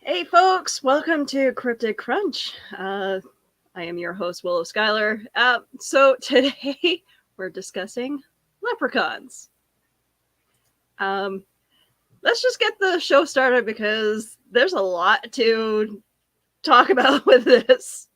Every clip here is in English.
Hey folks, welcome to Cryptid Crunch. I am your host, Willow Schuyler. So today we're discussing leprechauns. Let's just get the show started because there's a lot to talk about with this.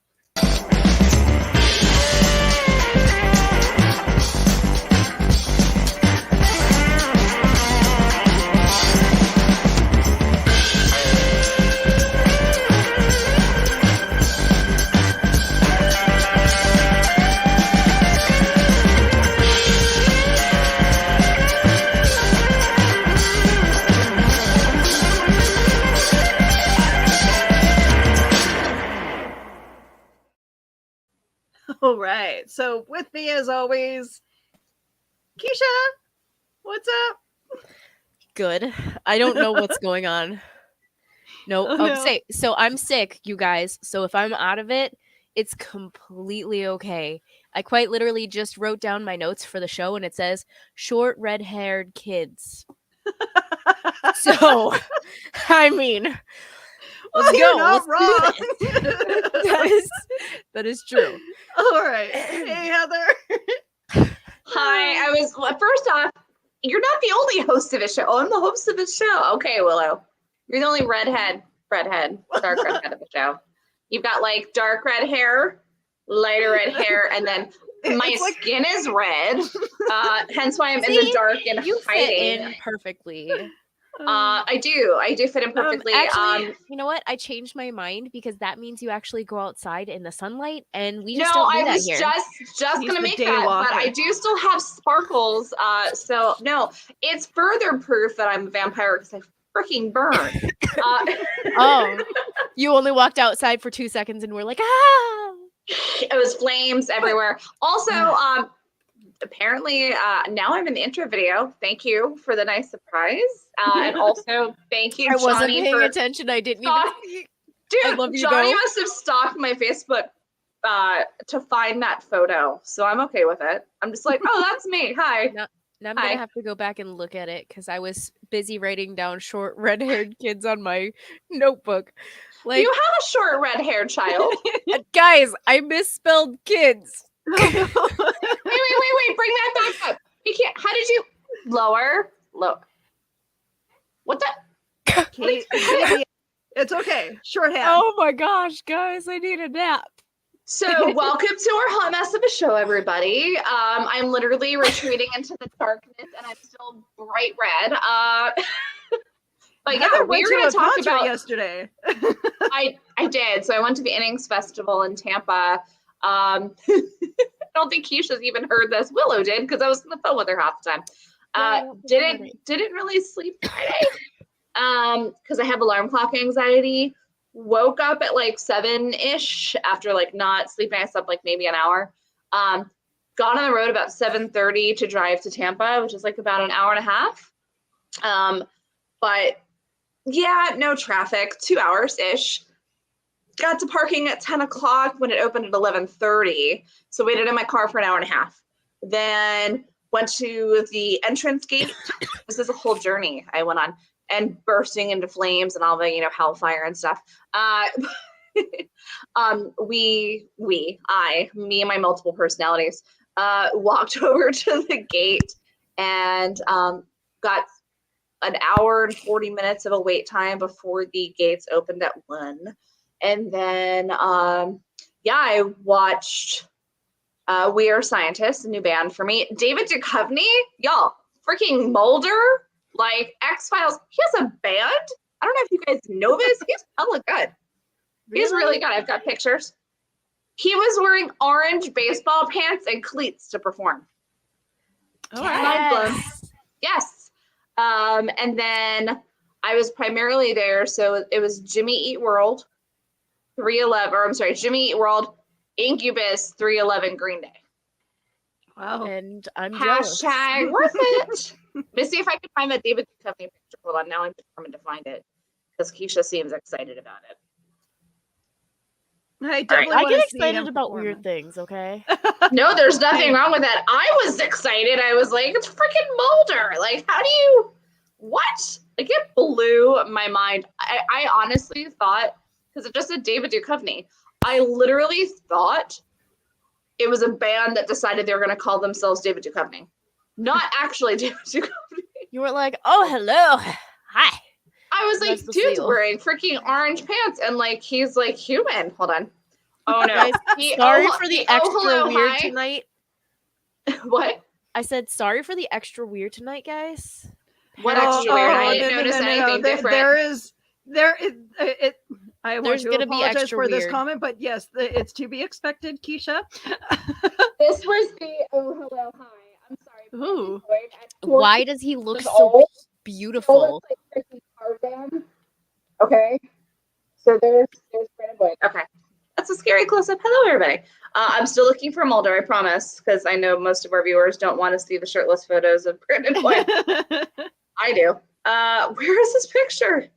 All right. So with me, as always, Keisha. What's up? Good. I don't know what's going on. So I'm sick, you guys. So if I'm out of it, it's completely okay. I quite literally just wrote down my notes for the show, and it says short red-haired kids. So, I mean, let's go. You're not wrong. That is true. All right. Hey, Heather. Hi. First off, you're not the only host of a show. I'm the host of the show. Okay, Willow. You're the only dark redhead of the show. You've got like dark red hair, lighter red hair, and then my skin is red. Hence why I'm in the dark and you hiding. Fit in perfectly. I do fit in perfectly. Actually, you know what? I changed my mind because that means you actually go outside in the sunlight, and we just don't do that here. I was just gonna make that, but I do still have sparkles. So no, it's further proof that I'm a vampire because I freaking burn. Oh, you only walked outside for 2 seconds and we're like, ah! It was flames everywhere. Also, apparently, now I'm in the intro video. Thank you for the nice surprise. And also, thank you, Johnny. I wasn't paying attention. I didn't even see. Dude, I love you, Johnny must have stalked my Facebook to find that photo. So I'm okay with it. I'm just like, oh, that's me. Hi. Now I'm going to have to go back and look at it because I was busy writing down short red-haired kids on my notebook. Like, you have a short red-haired child. Guys, I misspelled kids. Wait. Bring that back up. You can't. How did you lower? What the? It's okay. Shorthand. Oh my gosh, guys, I need a nap. So welcome to our hot mess of a show, everybody. I'm literally retreating into the darkness, and I'm still bright red. But yeah, we're going to talk about yesterday. I did. So I went to the Innings Festival in Tampa. I don't think Keisha's even heard this. Willow did because I was on the phone with her half the time. Didn't really sleep Friday because I have alarm clock anxiety. Woke up at like 7-ish after like not sleeping. I slept like maybe an hour. Got on the road about 7:30 to drive to Tampa, which is like about an hour and a half. But yeah, no traffic, 2 hours-ish. Got to parking at 10 o'clock when it opened at 11:30. So waited in my car for an hour and a half. Then went to the entrance gate. This is a whole journey I went on. And bursting into flames and all the, hellfire and stuff. Me and my multiple personalities, walked over to the gate and got an hour and 40 minutes of a wait time before the gates opened at 1. And then, I watched We Are Scientists, a new band for me. David Duchovny, y'all, freaking Mulder. Like X-Files, he has a band. I don't know if you guys know this. He's hella good. Really? He's really good. I've got pictures. He was wearing orange baseball pants and cleats to perform. Oh, yes. Yes. And then I was primarily there. So it was Jimmy Eat World, Jimmy Eat World, Incubus, 311 Green Day. Wow. And I'm # worth it. Let's see if I can find that David Duchovny picture. Hold on, now I'm determined to find it because Keisha seems excited about it. I get excited about weird things, okay? No, there's nothing wrong with that. I was excited. I was like, it's freaking Mulder. Like, how do you, what? Like, it blew my mind. I honestly thought, because it just said David Duchovny, I literally thought it was a band that decided they were going to call themselves David Duchovny. Not actually David Duchovny. You were like, oh, hello. Hi. I was like, That's the dude's seal. wearing freaking orange pants and like he's like human. Hold on. Oh no. Guys, sorry oh, for the he- extra hello, weird hi. tonight. What? I said sorry for the extra weird tonight, guys. What Had extra weird? I didn't no, notice no, no, anything no. different. I want There's to gonna be apologize extra for this weird. comment, but yes, it's to be expected, Keisha. This was the oh hello hi. I'm sorry. Ooh. Why does he look This so old- beautiful? like Chrissy Teigen. Okay. So there's Brandon Boyd. Okay. That's a scary close-up. Hello, everybody. I'm still looking for Mulder, I promise, because I know most of our viewers don't want to see the shirtless photos of Brandon Boyd. I do. Where is this picture?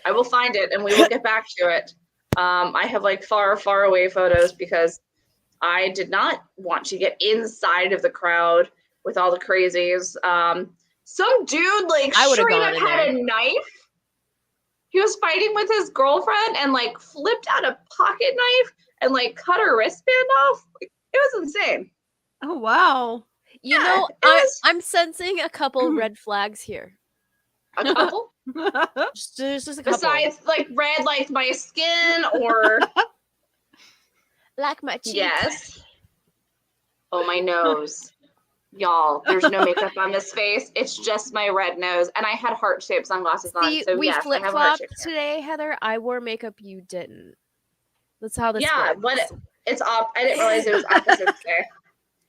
I will find it and we will get back to it. I have like far, far away photos because I did not want to get inside of the crowd with all the crazies. Some dude like I would've straight gone up in had a knife. He was fighting with his girlfriend and like flipped out a pocket knife and like cut her wristband off. Like, it was insane. Oh wow. You Yeah, know, it was- I'm sensing a couple red flags here. A couple? Just a couple. Besides like red like my skin or like my cheeks. yes. Oh, my nose. Y'all, there's no makeup on this face. It's just my red nose. And I had heart-shaped sunglasses on. See, So we yes, I have a flip-flopped heart-shaped hair. today, Heather. I wore makeup, you didn't. That's how this Yeah, works. but it's off. I didn't realize it was opposite today.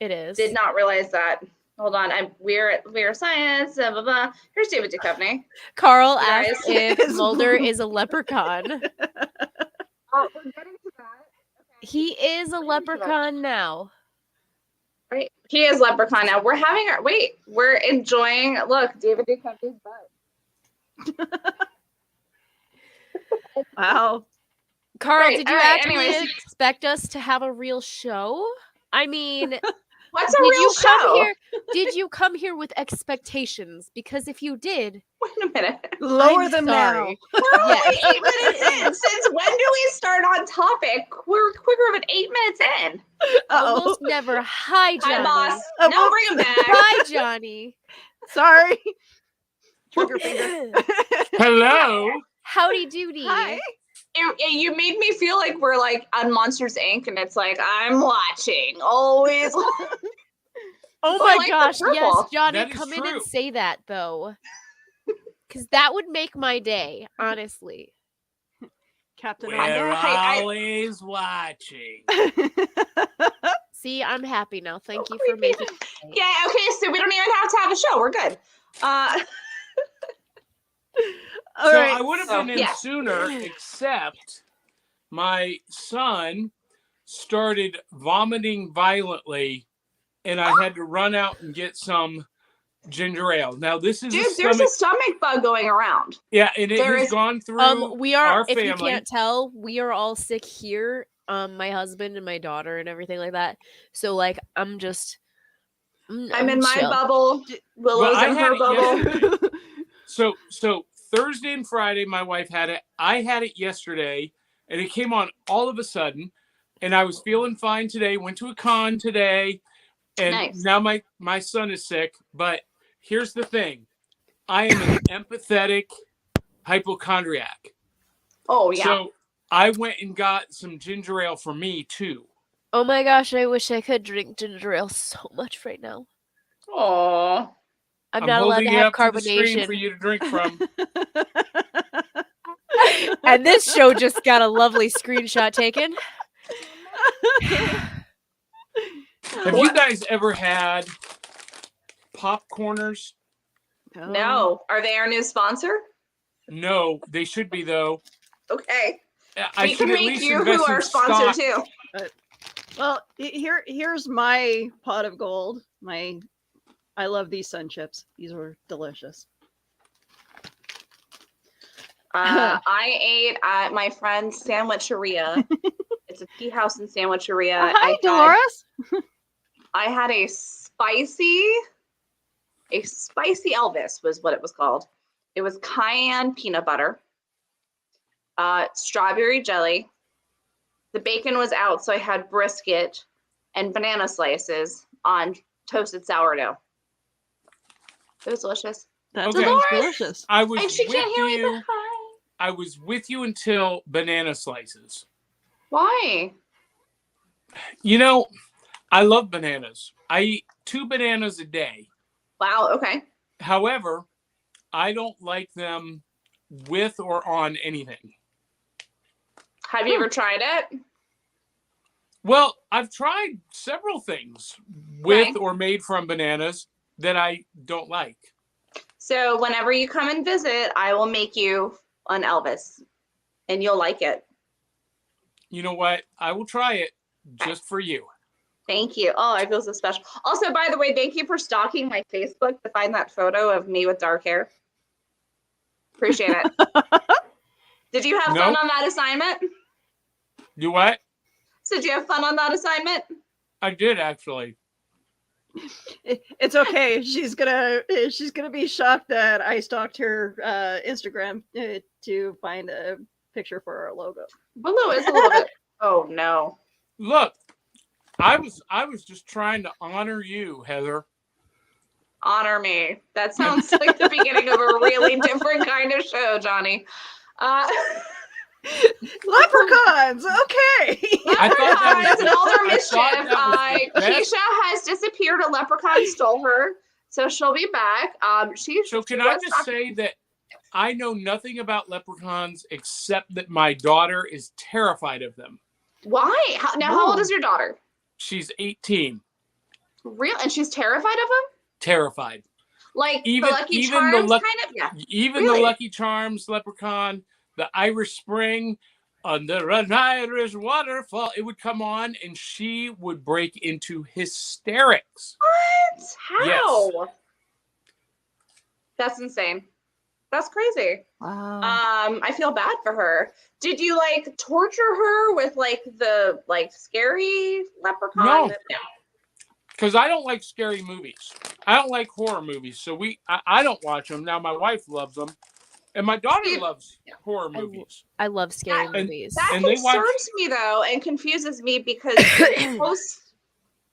It is. Did not realize that. Hold on. We're science. Blah, blah, blah. Here's David Duchovny. Carl You guys- asked if Mulder is a leprechaun. We're getting to that. He is a leprechaun now. Right. He is Leprechaun now. We're having our we're enjoying look, David Duchovny's butt. Wow. Carl, Right, did you all right, actually anyways. expect us to have a real show? I mean, What's a did real you come show? here? Did you come here with expectations? Because if you did, Wait a minute. Lower I'm them sorry. We're only Yes. 8 minutes in. Since when do we start on topic? We're quicker than 8 minutes in. now. Almost never. Hi, Johnny. Hi, boss. Oh, No, bring him back. Bye, Johnny. Sorry. Trigger finger. Hello. Howdy doody. Hi. You made me feel like we're like on Monsters Inc. and it's like I'm watching always. Oh I my like the gosh, yes, purple. Johnny, That is come in true. and say that though. Because that would make my day, honestly. Captain We're I- always watching. See, I'm happy now. Thank So you for creepy. making Yeah, okay, so we don't even have to have a show. We're good. All So right. I would have so, been in yeah. sooner, except my son started vomiting violently, and I had to run out and get some ginger ale. Now this is Dude, a there's stomach, a stomach bug going around. yeah, and it there has is- gone through We are, our if you family. can't tell, we are all sick here. My husband and my daughter and everything like that. So like, I'm just. I'm in my chill. bubble. Willow's I in had her it bubble. So Thursday and Friday, my wife had it. I had it yesterday, and it came on all of a sudden. And I was feeling fine today. Went to a con today, and Nice. now my son is sick. But here's the thing: I am an empathetic hypochondriac. Oh yeah. So I went and got some ginger ale for me too. Oh my gosh, I wish I could drink ginger ale so much right now. Oh. I'm not allowed to holding it have up to the screen for carbonation. you to drink from. And this show just got a lovely screenshot taken. Have you guys ever had popcorners? No. Are they our new sponsor? No, they should be though. Okay. I We should can at make least you invest who in our sponsor stock. too. Well, here's my pot of gold. I love these sun chips. These were delicious. I ate at my friend's sandwicheria. It's a tea house and sandwicheria. Hi, Dolores. I had a spicy Elvis was what it was called. It was cayenne peanut butter. strawberry jelly. The bacon was out, so I had brisket and banana slices on toasted sourdough. It was delicious. That Okay. sounds delicious. I was And she with can't hear me, you. but hi. I was with you until banana slices. Why? You know, I love bananas. I eat 2 bananas a day. Wow, okay. However, I don't like them with or on anything. Have you ever tried it? Well, I've tried several things with Okay. or made from bananas that I don't like. So whenever you come and visit, I will make you an Elvis, and you'll like it. You know what? I will try it just for you. Thank you. Oh, I feel so special. Also, by the way, thank you for stalking my Facebook to find that photo of me with dark hair. Appreciate it. Did you have fun Nope. on that assignment? Do what? So did you have fun on that assignment? I did actually. It's okay. She's gonna be shocked that I stalked her Instagram to find a picture for our logo. Willow is a little bit. Oh no. Look, I was just trying to honor you, Heather. Honor me. That sounds like the beginning of a really different kind of show, Johnny. Leprechauns. Okay. I thought that was Leprechauns and all their I thought mischief. that was the best. Keisha has disappeared. A leprechaun stole her, so she'll be back. So can I just say that I know nothing about leprechauns except that my daughter is terrified of them. Why? How old is your daughter? She's 18. Real, and she's terrified of them. Terrified. Like Even- the Lucky even Charms, the Luck- kind of. Yeah. Even Really? the Lucky Charms leprechaun, the Irish Spring, under an Irish waterfall, it would come on and she would break into hysterics. What? How? Yes. That's insane. That's crazy. Wow. I feel bad for her. Did you like torture her with like the scary leprechaun? No. Because I don't like scary movies. I don't like horror movies. So I don't watch them. Now my wife loves them. And my daughter loves horror movies. I love scary That- movies. That And they watch- concerns me though, and confuses me because you post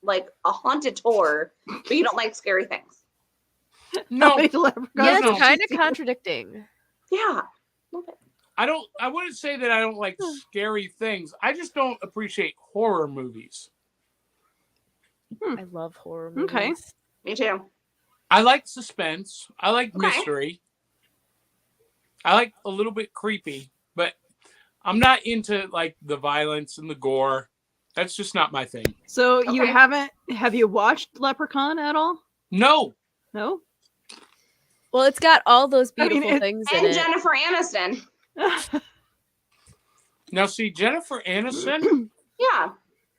like a haunted tour, but you don't like scary things. No, How many leprechauns Yeah, no. it's kind of contradicting. Yeah. I wouldn't say that I don't like scary things. I just don't appreciate horror movies. I love horror movies. Okay. Me too. I like suspense. I like Okay. mystery. I like a little bit creepy, but I'm not into like the violence and the gore. That's just not my thing. So you Okay. have you watched Leprechaun at all? No. No. Well, it's got all those I mean, beautiful it- things in And it. Jennifer Aniston. Now see, Jennifer Aniston Yeah.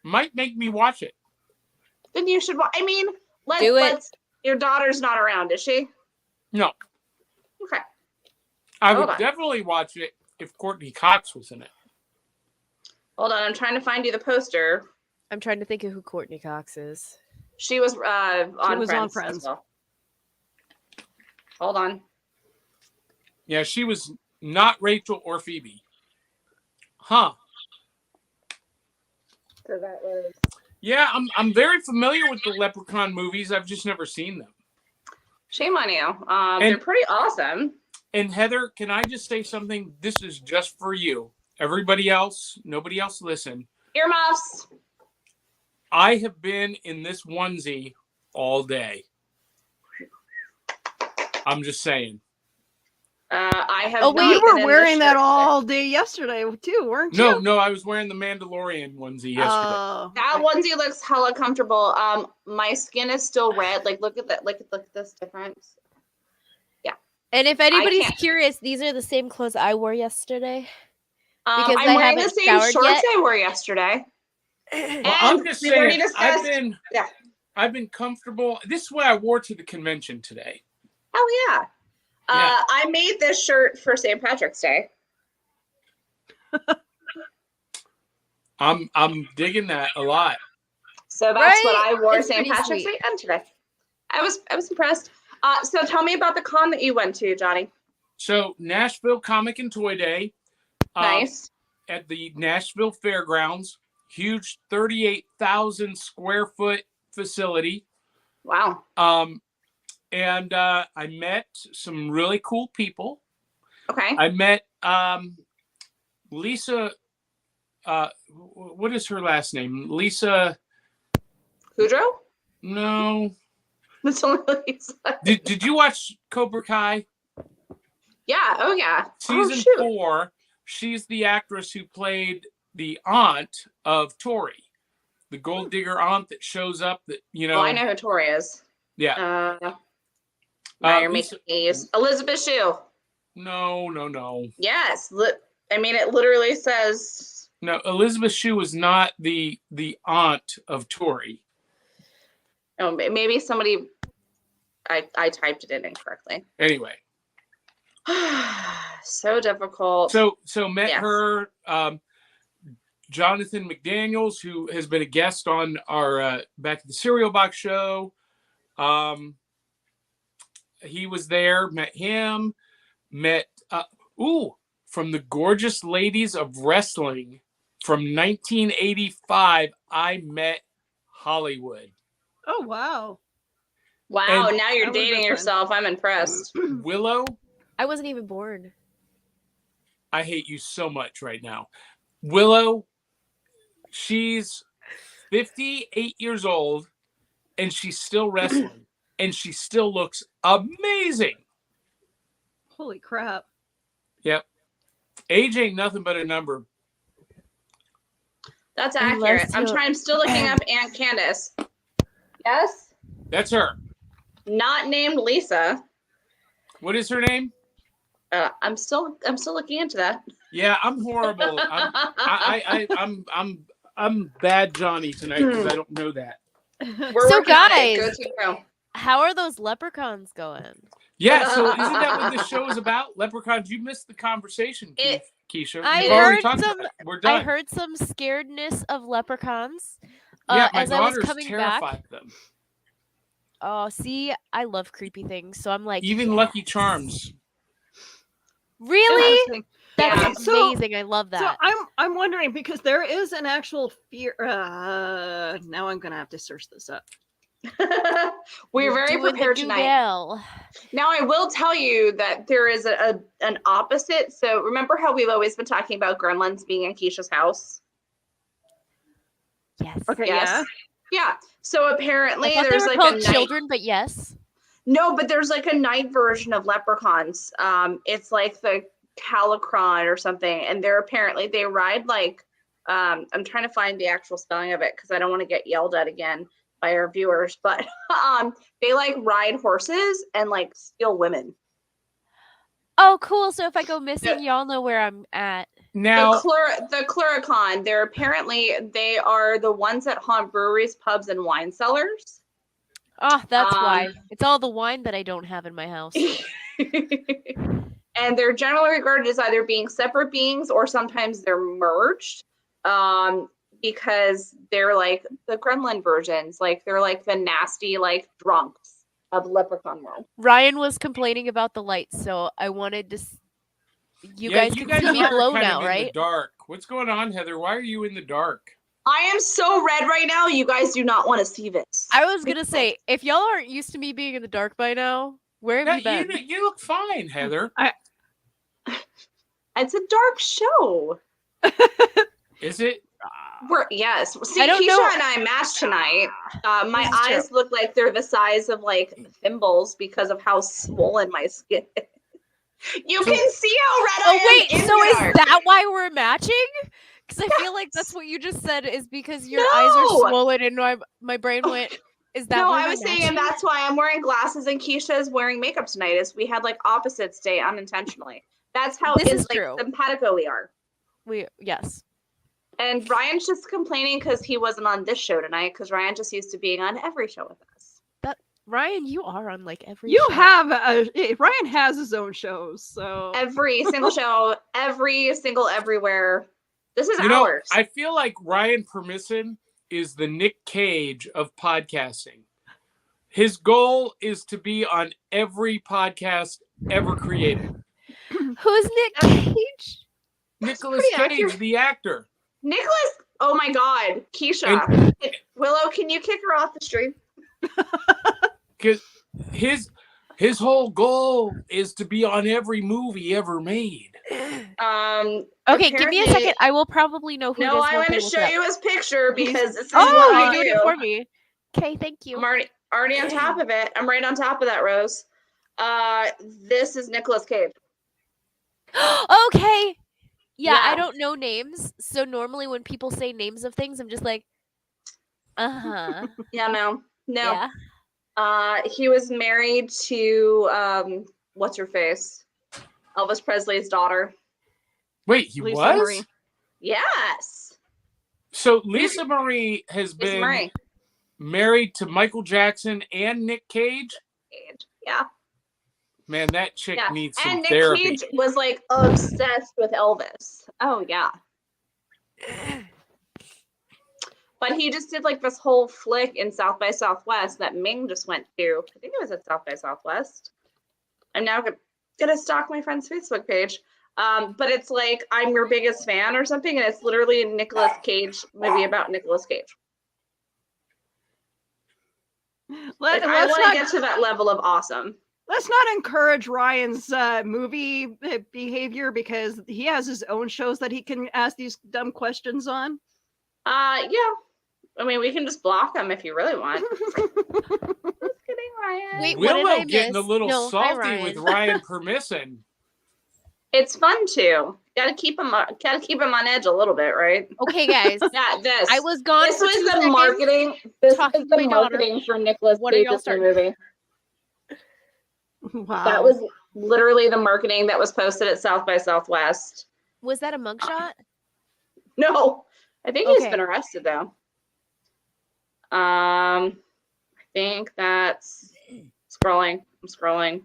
might make me watch it. Then you should. I mean, Do it. let's. Your daughter's not around, is she? No. Okay. I Hold would on. definitely watch it if Courtney Cox was in it. Hold on. I'm trying to find you the poster. I'm trying to think of who Courtney Cox is. She was on was Friends. on Friends. As well. Hold on. Yeah, she was not Rachel or Phoebe. Huh. So that was. Yeah, I'm very familiar with the Leprechaun movies. I've just never seen them. Shame on you. They're pretty awesome. And Heather, can I just say something? This is just for you. Everybody else, nobody else listen. Earmuffs. I have been in this onesie all day. I'm just saying. I have. Oh, wait, not You been were in wearing this that shirt all day yesterday too, weren't you? No, I was wearing the Mandalorian onesie yesterday. Oh, That onesie looks hella comfortable. My skin is still red. Like, look at that. Look at this difference. And if anybody's can't. curious, these are the same clothes I wore yesterday. Because I'm I wearing the haven't same showered shorts yet. I wore yesterday. Well, I'm just we've already saying, discussed- yeah. I've been comfortable. This is what I wore to the convention today. Hell yeah. Yeah. I made this shirt for St. Patrick's Day. I'm digging that a lot. So that's what Right? I wore It's St. pretty Patrick's sweet. Day and today. I was impressed. So tell me about the con that you went to, Johnny. So Nashville Comic and Toy Day. Nice. At the Nashville Fairgrounds. Huge 38,000 square foot facility. Wow. And I met some really cool people. Okay. I met Lisa. What is her last name? Lisa. Kudrow? No. That's only Lisa. Did you watch Cobra Kai? Yeah. Oh, yeah. Season 4. She's the actress who played the aunt of Tori, the gold digger aunt that shows up. That Oh, I know who Tori is. Yeah. Now you're making A's. Elizabeth Shue. No. Yes. I mean, it literally says. No, Elizabeth Shue was not the aunt of Tori. Oh, maybe somebody. I typed it in incorrectly. Anyway. So difficult. So met her. Jonathan McDaniels, who has been a guest on our Back to the Cereal Box show. He was there, met him, met from the Gorgeous Ladies of Wrestling from 1985, I met Hollywood. Oh, wow. Wow, And now you're dating yourself. I'm impressed. Willow, I wasn't even born. I hate you so much right now. Willow, she's 58 years old and she's still wrestling and she still looks amazing. Holy crap. Yep. Age ain't nothing but a number. That's accurate. I'm still looking up Aunt Candace. Yes? That's her. Not named Lisa. What is her name? I'm still looking into that. Yeah, I'm horrible. I'm bad Johnny tonight because I don't know that. We're So working on it. guys, Go team go. how are those leprechauns going? Yeah, so isn't that what this show is about? Leprechauns, you missed the conversation, Keisha. I We've already heard talked some. about it. We're done. I heard some scaredness of leprechauns. Yeah, my as I was daughter's coming terrified back. of them. Oh, see, I love creepy things, so I'm like, Even Lucky Charms. really? Interesting. That's So- amazing. I love So that. I'm wondering because there is an actual fear. Now I'm gonna have to search this up. We're very Doing the prepared tonight. Google. Now, I will tell you that there is an opposite. So remember how we've always been talking about gremlins being in Keisha's house? Yes. Okay, Yes. Yeah. So I apparently thought they there's were like called a night. children, but yes. No, but there's like a night version of leprechauns. It's like the Calicron or something, and they ride like I'm trying to find the actual spelling of it because I don't want to get yelled at again by our viewers, but they like ride horses and like steal women. Oh, cool. So if I go missing, y'all know where I'm at. Now, The Cluricon, they are the ones that haunt breweries, pubs, and wine cellars. Oh, that's why. It's all the wine that I don't have in my house. And they're generally regarded as either being separate beings or sometimes they're merged. Because they're like the gremlin versions, like they're like the nasty like drunks of Leprechaun world. Ryan was complaining about the lights, so I wanted to. You guys can see me are glow kind now, of in right? the dark. What's going on, Heather? Why are you in the dark? I am so red right now. You guys do not want to see this. I was gonna say, if y'all aren't used to me being in the dark by now, where have you been? You look fine, Heather. It's a dark show. Is it? Yes. See, I don't Keisha know. and I matched tonight. My This is true. eyes look like they're the size of like thimbles because of how swollen my skin is. You can see how red I am. Oh wait, in so the is dark. that why we're matching? Because I feel like that's what you just said is because your eyes are No. swollen and my brain went. Is that No, why I we're was saying matching? that's why I'm wearing glasses and Keisha is wearing makeup tonight. Is we had like opposites day unintentionally. That's how This is is like true. simpatico we are. Yes. And Ryan's just complaining because he wasn't on this show tonight because Ryan just used to being on every show with us. Ryan, you are on like every. You show. have Ryan has his own shows, so Every single show, every single everywhere. This is You know, ours. I feel like Ryan Permisson is the Nick Cage of podcasting. His goal is to be on every podcast ever created. Who's Nick Cage? Nicolas pretty Cage, accurate. the actor. Nicholas. Oh my God, Keisha. Willow, can you kick her off the stream? Because his whole goal is to be on every movie ever made. Okay, give me a second. I will probably know who it is. No, I once want to look show it up. you his picture because this is Oh, what I you're do. doing it for me. Okay, thank you. I'm already on top of it. I'm right on top of that, Rose. This is Nicolas Cage. Okay. Yeah, I Yeah. don't know names, so normally when people say names of things, I'm just like, Yeah, no. yeah. He was married to what's her face? Elvis Presley's daughter. Wait, he Lisa was? Marie. Yes. So Lisa Marie has Lisa been Marie. married to Michael Jackson and Nick Cage. Yeah. Man, that chick needs some and Nick therapy. Cage was like obsessed with Elvis. Oh yeah. But he just did like this whole flick in South by Southwest that Ming just went to. I think it was at South by Southwest. I'm now gonna stalk my friend's Facebook page. But it's like I'm your biggest fan or something, and it's literally a Nicolas Cage movie about Nicolas Cage. Like, I want to get to that level of awesome. Let's not encourage Ryan's movie behavior because he has his own shows that he can ask these dumb questions on. Yeah. I mean, we can just block him if you really want. Just kidding, Ryan. Wait, what did Willow I getting a miss? little No, hi, salty Ryan. with Ryan permission. It's fun too. Gotta keep him on edge a little bit, right? Okay, guys. Yeah, this. I was gone This for was 2 the seconds. marketing. This talking is to the my daughter. marketing for Nicolas What are y'all Cage's starting? movie. Wow. That was literally the marketing that was posted at South by Southwest. Was that a mugshot? No, I think he's Okay. been arrested though. I think that's scrolling. I'm scrolling.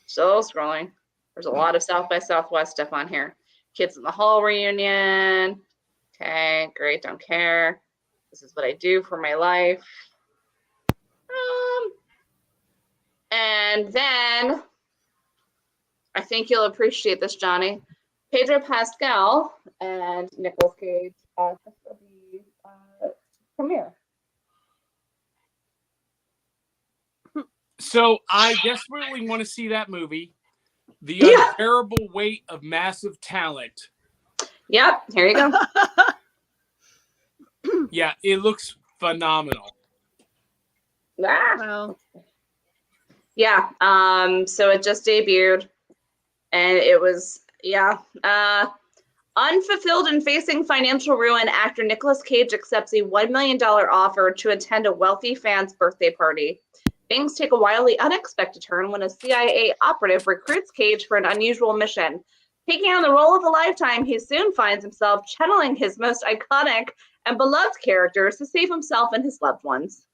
Still scrolling. There's a lot of South by Southwest stuff on here. Kids in the Hall reunion. Okay, great. Don't care. This is what I do for my life. And then I think you'll appreciate this, Johnny. Pedro Pascal and Nicolas Cage at the premiere. So I desperately want to see that movie. The Yeah. Unbearable Weight of Massive Talent. Yep, here you go. Yeah, it looks phenomenal. Well, Yeah, so it just debuted, and it was, unfulfilled and facing financial ruin, actor Nicolas Cage accepts a $1 million offer to attend a wealthy fan's birthday party. Things take a wildly unexpected turn when a CIA operative recruits Cage for an unusual mission. Taking on the role of a lifetime, he soon finds himself channeling his most iconic and beloved characters to save himself and his loved ones.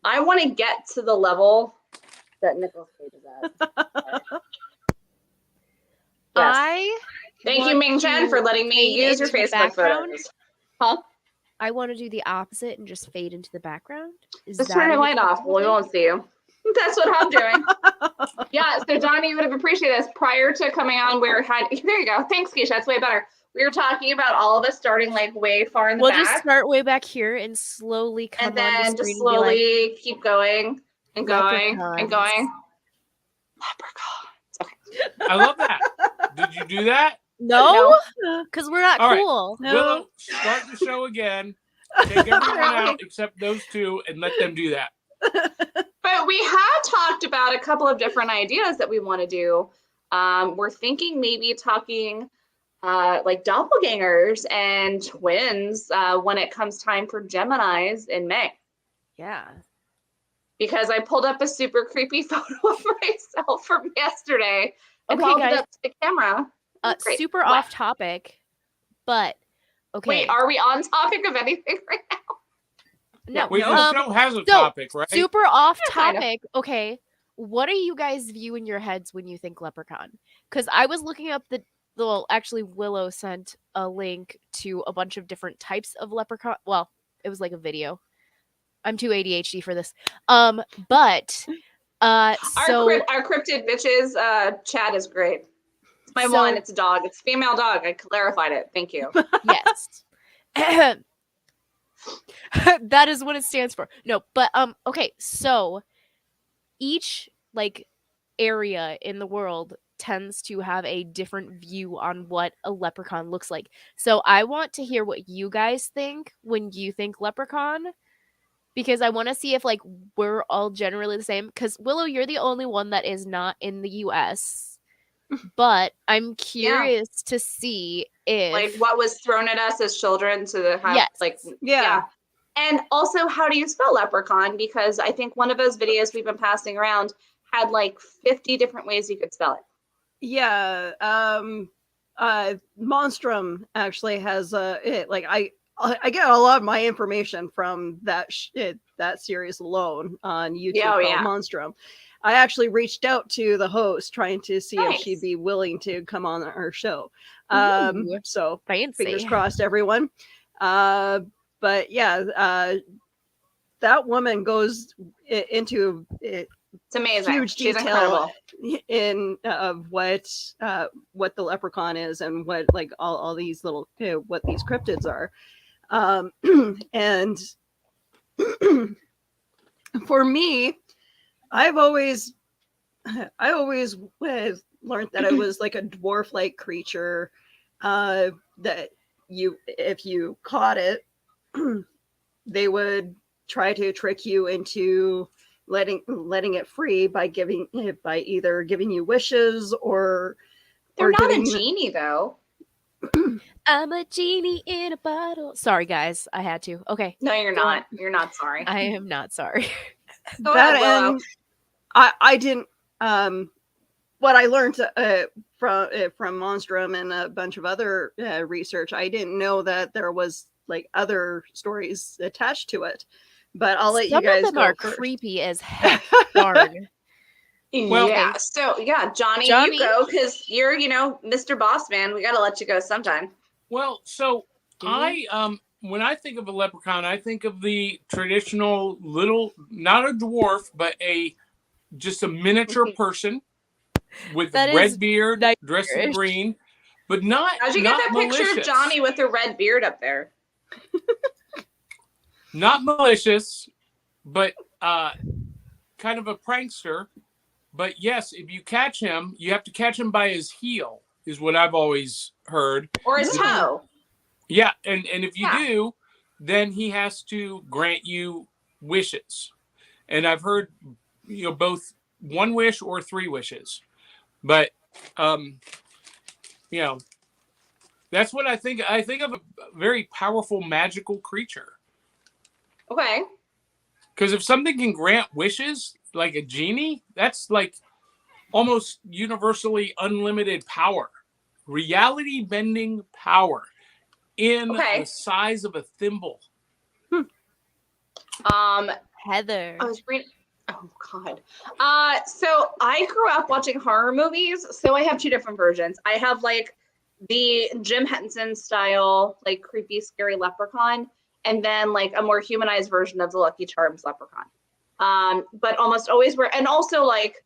I want to get to the level that Nicolas Cage is at. Yes. Thank you, Ming Chen, for letting me use your Facebook photos. Huh? I want to do the opposite and just fade into the background. Just turn your light off. Well, we won't see you. That's what I'm doing. Yeah, so Donnie, you would have appreciated this. Prior to coming on, there you go. Thanks, Keisha. That's way better. We were talking about all of us starting like way far in the back. We'll just start way back here and slowly come and on then the just screen and be like, slowly keep going and going and going. Leprechauns. Okay. I love that. Did you do that? No, because we're not All right. cool. No. Willow, start the show again. Take everyone out except those two and let them do that. But we have talked about a couple of different ideas that we want to do. We're thinking maybe talking like doppelgangers and twins when it comes time for Geminis in May. Yeah. Because I pulled up a super creepy photo of myself from yesterday and Okay, held guys. it up to the camera. Great. Super What? off topic, but okay. Wait, are we on topic of anything right now? No, Wait, no. this show has a topic, right? Super off kind of. topic. Okay. What do you guys view in your heads when you think leprechaun? Because I was looking up well, actually, Willow sent a link to a bunch of different types of leprechaun. Well, it was like a video. I'm too ADHD for this. But Our Cryptid bitches chat is great. My So- one, it's a dog. It's a female dog. I clarified it. Thank you. Yes. That is what it stands for. No, but okay, so each like area in the world tends to have a different view on what a leprechaun looks like. So I want to hear what you guys think when you think leprechaun, because I want to see if like we're all generally the same, cuz Willow, you're the only one that is not in the US. But I'm curious to see if Like what was thrown at us as children to have Yes. like Yeah. And also, how do you spell leprechaun? Because I think one of those videos we've been passing around had like 50 different ways you could spell it. Yeah. Monstrum actually has it like I get a lot of my information from that that series alone on YouTube Yeah, oh, called yeah. Monstrum. I actually reached out to the host trying to see if Nice. she'd be willing to come on our show. Ooh. So fancy. fingers crossed, everyone. But yeah, that woman goes into It's amazing. huge She's detail incredible. in of what the leprechaun is and what like all these little what these cryptids are, and for me, I always learned that it was like a dwarf-like creature that you if you caught it, they would try to trick you into letting it free by either giving you wishes or They're not a giving you- genie, though. I'm a genie in a bottle. Sorry, guys. I had to. Okay. No, you're Go on. not. You're not sorry. I am not sorry. Go that ahead, Willow. and I didn't what I learned from Monstrum and a bunch of other research, I didn't know that there was like other stories attached to it, but I'll let Some you guys of them go are first. creepy as heck. Darn. Well- yeah. So yeah, Johnny, Johnny. you go because you're, Mr. Boss Man. We got to let you go sometime. Well, so Do I when I think of a leprechaun, I think of the traditional little, not a dwarf, but just a miniature person with That is red beard, dressed in nightmarish. green, but not How'd you get not that malicious. picture of Johnny with a red beard up there? Not malicious, but kind of a prankster. But yes, if you catch him, you have to catch him by his heel, is what I've always heard. Or his toe? Yeah, and if you Yeah. do, then he has to grant you wishes. And I've heard, both one wish or three wishes. But that's what I think. I think of a very powerful magical creature. Okay. Because if something can grant wishes, like a genie, that's like almost universally unlimited power. Reality bending power in Okay. the size of a thimble. Heather. I was reading. Oh God. So I grew up watching horror movies. So I have two different versions. I have like the Jim Henson style, like creepy, scary leprechaun, and then like a more humanized version of the Lucky Charms leprechaun. But almost always and also like,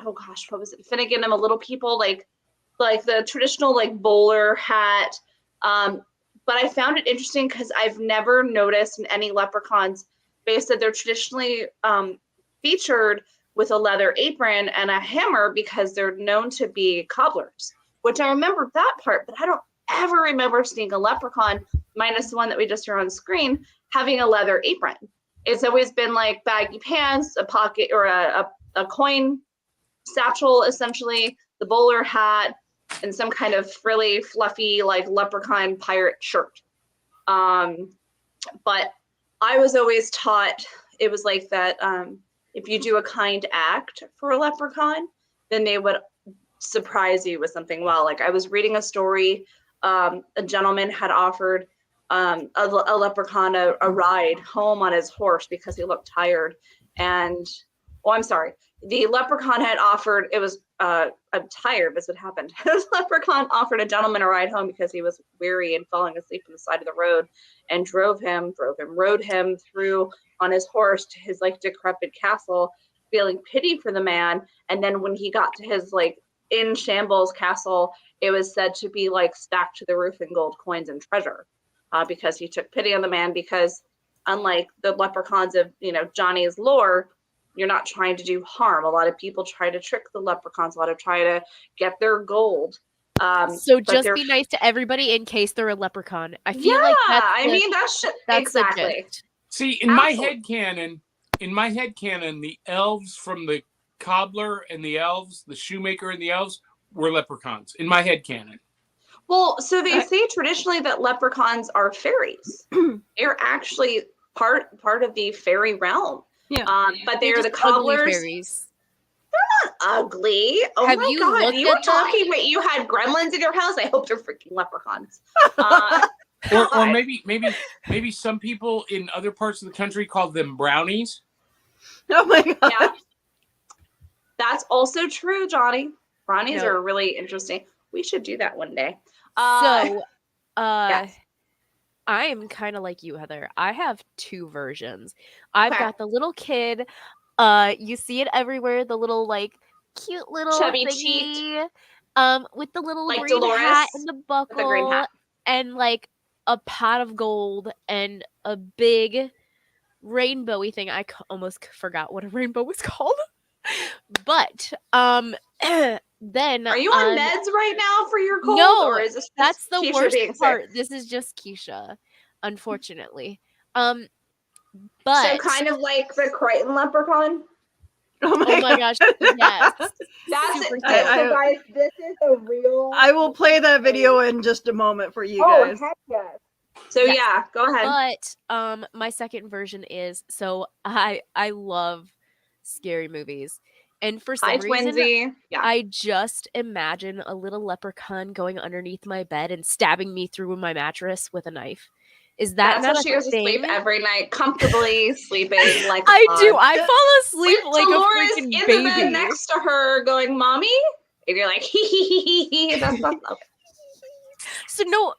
oh gosh, what was it? Finnegan and the Little People, like the traditional like bowler hat. But I found it interesting because I've never noticed in any leprechauns, they said they're traditionally featured with a leather apron and a hammer because they're known to be cobblers, which I remember that part, but I don't ever remember seeing a leprechaun, minus the one that we just saw on screen, having a leather apron. It's always been like baggy pants, a pocket or a coin satchel, essentially, the bowler hat, and some kind of frilly, fluffy, like leprechaun pirate shirt. But I was always taught it was like that. If you do a kind act for a leprechaun, then they would surprise you with something. Well, like I was reading a story, a gentleman had offered a leprechaun a ride home on his horse because he looked tired. And, I'm sorry, the leprechaun had offered, I'm tired, that's what happened. The leprechaun offered a gentleman a ride home because he was weary and falling asleep on the side of the road, and rode him through on his horse to his like decrepit castle, feeling pity for the man. And then when he got to his like in Shambles Castle, it was said to be like stacked to the roof in gold coins and treasure, because he took pity on the man. Because unlike the leprechauns of Johnny's lore, you're not trying to do harm. A lot of people try to trick the leprechauns. A lot of try to get their gold. So just be nice to everybody in case they're a leprechaun. I feel like that's exactly. See, in my head canon, the elves from the cobbler and the elves, the shoemaker and the elves were leprechauns. In my head canon. Well, so they say traditionally that leprechauns are fairies. They're actually part of the fairy realm. Yeah. But they're the cobblers. Fairies. They're not ugly. Oh Have my you god. looked You were at them? talking about you had gremlins in your house. I hope they're freaking leprechauns. Or maybe some people in other parts of the country call them brownies. Oh my god. Yeah. That's also true, Johnny. Brownies No. are really interesting. We should do that one day. So, yes. I am kind of like you, Heather. I have two versions. I've Okay. got the little kid. You see it everywhere. The little like cute little Chubby thingy, with the little Like green Dolores hat and the with the green buckle, hat. and like a pot of gold and a big rainbowy thing. I almost forgot what a rainbow was called. But then Are you on meds right now for your cold? No, or is this just that's the Keisha worst being part. sick? This is just Keisha, unfortunately. So But kind of like the Crichton leprechaun. Oh oh my gosh, yes. That's Super it. cute. So guys, this is a real. I will play that video in just a moment for you Oh guys. heck yes. So Yes. yeah, go ahead. But my second version is so I love scary movies. And for some Hi, reason Twinsy. Yeah. I just imagine a little leprechaun going underneath my bed and stabbing me through my mattress with a knife. Is that That's not how she a goes to sleep thing? every night, comfortably sleeping like I a do. pod. I fall asleep With like Dolores a freaking in baby. the bed next to her going, "Mommy," and you're like, "Hee hee hee hee." That's not okay. So no,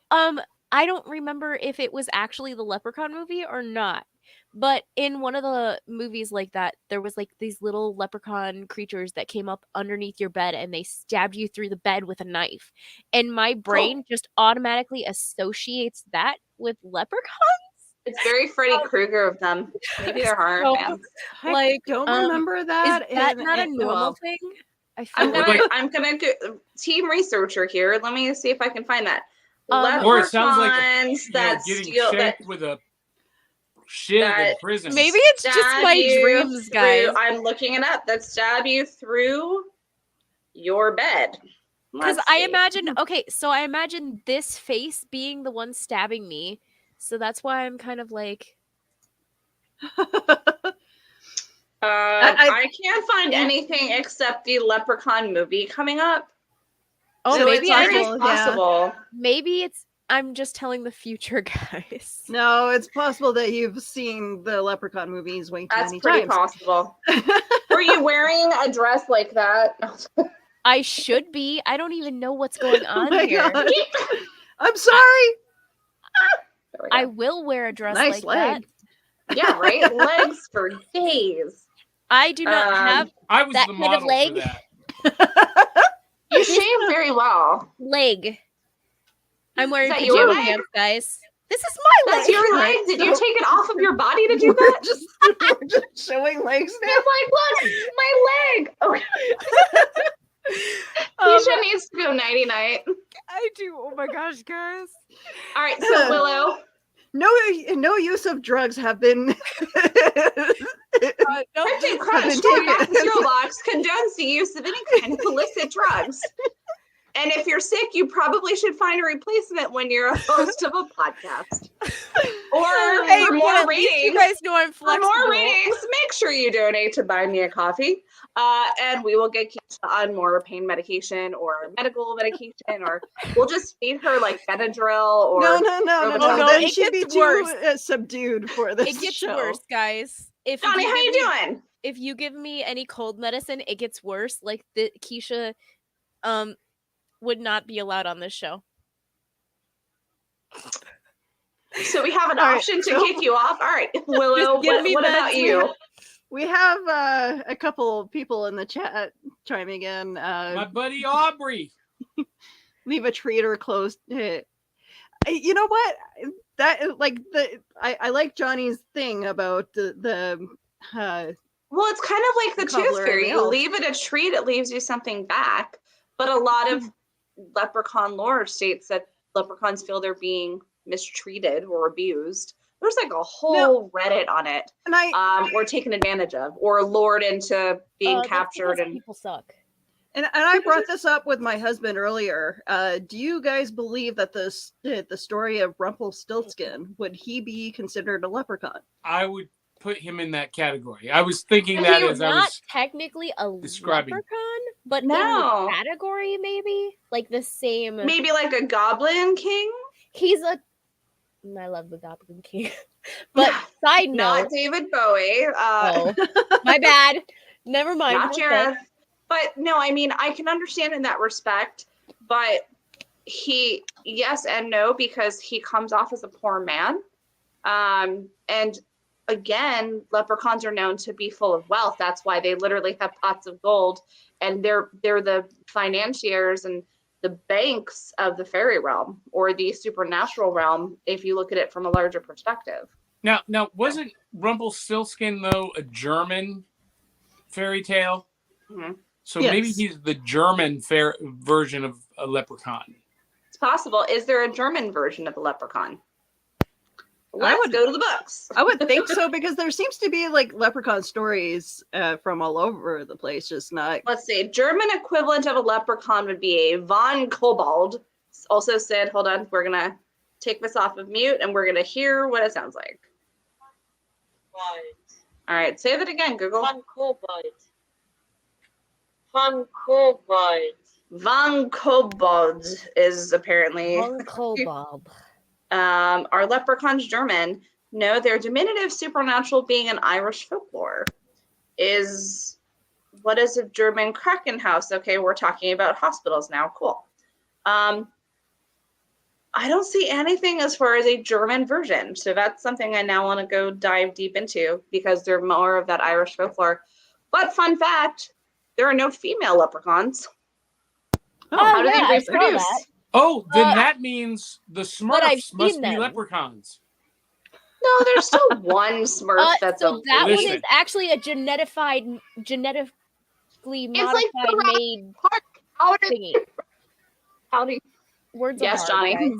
I don't remember if it was actually the Leprechaun movie or not. But in one of the movies like that, there was like these little leprechaun creatures that came up underneath your bed and they stabbed you through the bed with a knife. And my brain just automatically associates that with leprechauns. It's very Freddy Krueger of them. Maybe they're horror So, fans. I like, don't remember that. Is that and- not a and- normal well, thing? I feel I'm gonna go team researcher here. Let me see if I can find that. Or it sounds like Leprechauns that getting steal that shanked with a shiv in that- prison. maybe it's just stab my you dreams, guys. through- I'm looking it up. That stab you through your bed. Because Let's I see. imagine, okay, so I imagine this face being the one stabbing me. So that's why I'm kind of like, I can't find anything except the Leprechaun movie coming up. oh, So maybe it's I very just, possible. maybe it's, I'm just telling the future, guys. No, it's possible that you've seen the Leprechaun movies way too That's many pretty times. possible. Were you wearing a dress like that? I should be. I don't even know what's going Oh on my here. God. I'm sorry. There we I go. will wear a dress Nice like leg. that. Yeah, right? Legs for days. I do not have I was that the kind of model leg. for that. You shave very well. leg. I'm wearing that your pajama leg? pants, guys. This is my That's leg. your leg? Right, Did you so- take it off of your body to do that? we're just showing legs now. It's like, look, my leg. Okay. Keisha needs to go nighty night. I do. Oh my gosh, guys. All right, so Willow. No use of drugs have been. No, Captain I've Crunch, been Dark taken. Apple Cereal Box condones the use of any kind of illicit drugs. And if you're sick, you probably should find a replacement when you're a host of a podcast. Or hey, for but more at least ratings, you guys know I'm for flexible. more ratings, make sure you donate to Buy Me a Coffee. And we will get Keisha on more pain medication or medical medication, or we'll just feed her like Benadryl or No. Oh, Then no, it she'd be gets too worse. subdued for this It gets show. worse, guys. If Johnny, how you doing? If you give me any cold medicine, it gets worse. Like the Keisha, would not be allowed on this show. So we have an All right, option to so- kick you off. All right, Willow, Just give me what about meds. you? We have a couple people in the chat chiming in. My buddy Aubrey. Leave a treat or close. You know what? That like I like Johnny's thing about the Well, it's kind of like the tooth cobbler and fairy. the You elf. leave it a treat, it leaves you something back. But a lot of leprechaun lore states that leprechauns feel they're being mistreated or abused. There's like a whole Reddit on it. and I Or taken advantage of, or lured into being That's captured. because And people suck. and I brought this up with my husband earlier. Do you guys believe that the story of Rumpelstiltskin, would he be considered a leprechaun? I would put him in that category. I was thinking He that was as I Not was technically a describing. leprechaun, but No. in the category maybe like the same. maybe like a goblin king. He's a. I love the Goblin King. But side Not note, David Bowie. oh, my bad. Never mind. Not Okay. Jared. But no, I mean, I can understand in that respect, but he, yes and no, because he comes off as a poor man. And again, leprechauns are known to be full of wealth. That's why they literally have pots of gold, and they're the financiers and the banks of the fairy realm or the supernatural realm, if you look at it from a larger perspective. Now, wasn't Rumpelstiltskin though a German fairy tale? Mhm. So Yes. maybe he's the German version of a leprechaun. It's possible. Is there a German version of the leprechaun? Let's would- go to the books. I would think so, because there seems to be like leprechaun stories from all over the place, just not. Let's see. German equivalent of a leprechaun would be a von Kobold. Also said, hold on, we're going to take this off of mute and we're going to hear what it sounds like. All right, say that again, Google. Von Kobold. Von Kobold. Von Kobold is apparently Uncle Bob. Are leprechauns German? No, they're diminutive supernatural being an Irish folklore. What is a German Krankenhaus? Okay, we're talking about hospitals now. Cool. I don't see anything as far as a German version. So that's something I now want to go dive deep into because they're more of that Irish folklore. But fun fact, there are no female leprechauns. How do yeah, they I saw reproduce? that. Oh, then that means the but I've Smurfs must seen be them. leprechauns. No, there's still one Smurf that's So that one Listen. is actually a genetically like modified the made How did thingy. how do Words Yes, are hard, Johnny. guys.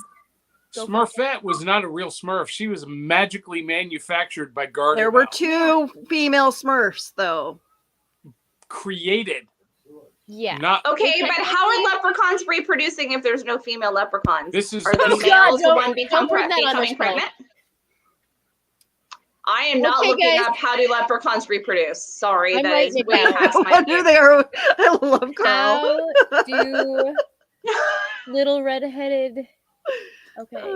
Go for it. Smurfette was not a real Smurf. She was magically manufactured by Gardner. There were 2 female Smurfs, though. created. Yeah. Not Okay, Well, but how are leprechauns reproducing if there's no female leprechauns? this is Are the Oh, this- God, males the don't- one don't bring that on becoming the show. pregnant? I am not Okay, looking guys. up how do leprechauns reproduce. Sorry, I'm that is writing it way down. past I my wonder pay. they are. I love Carl. How do little redheaded? Okay.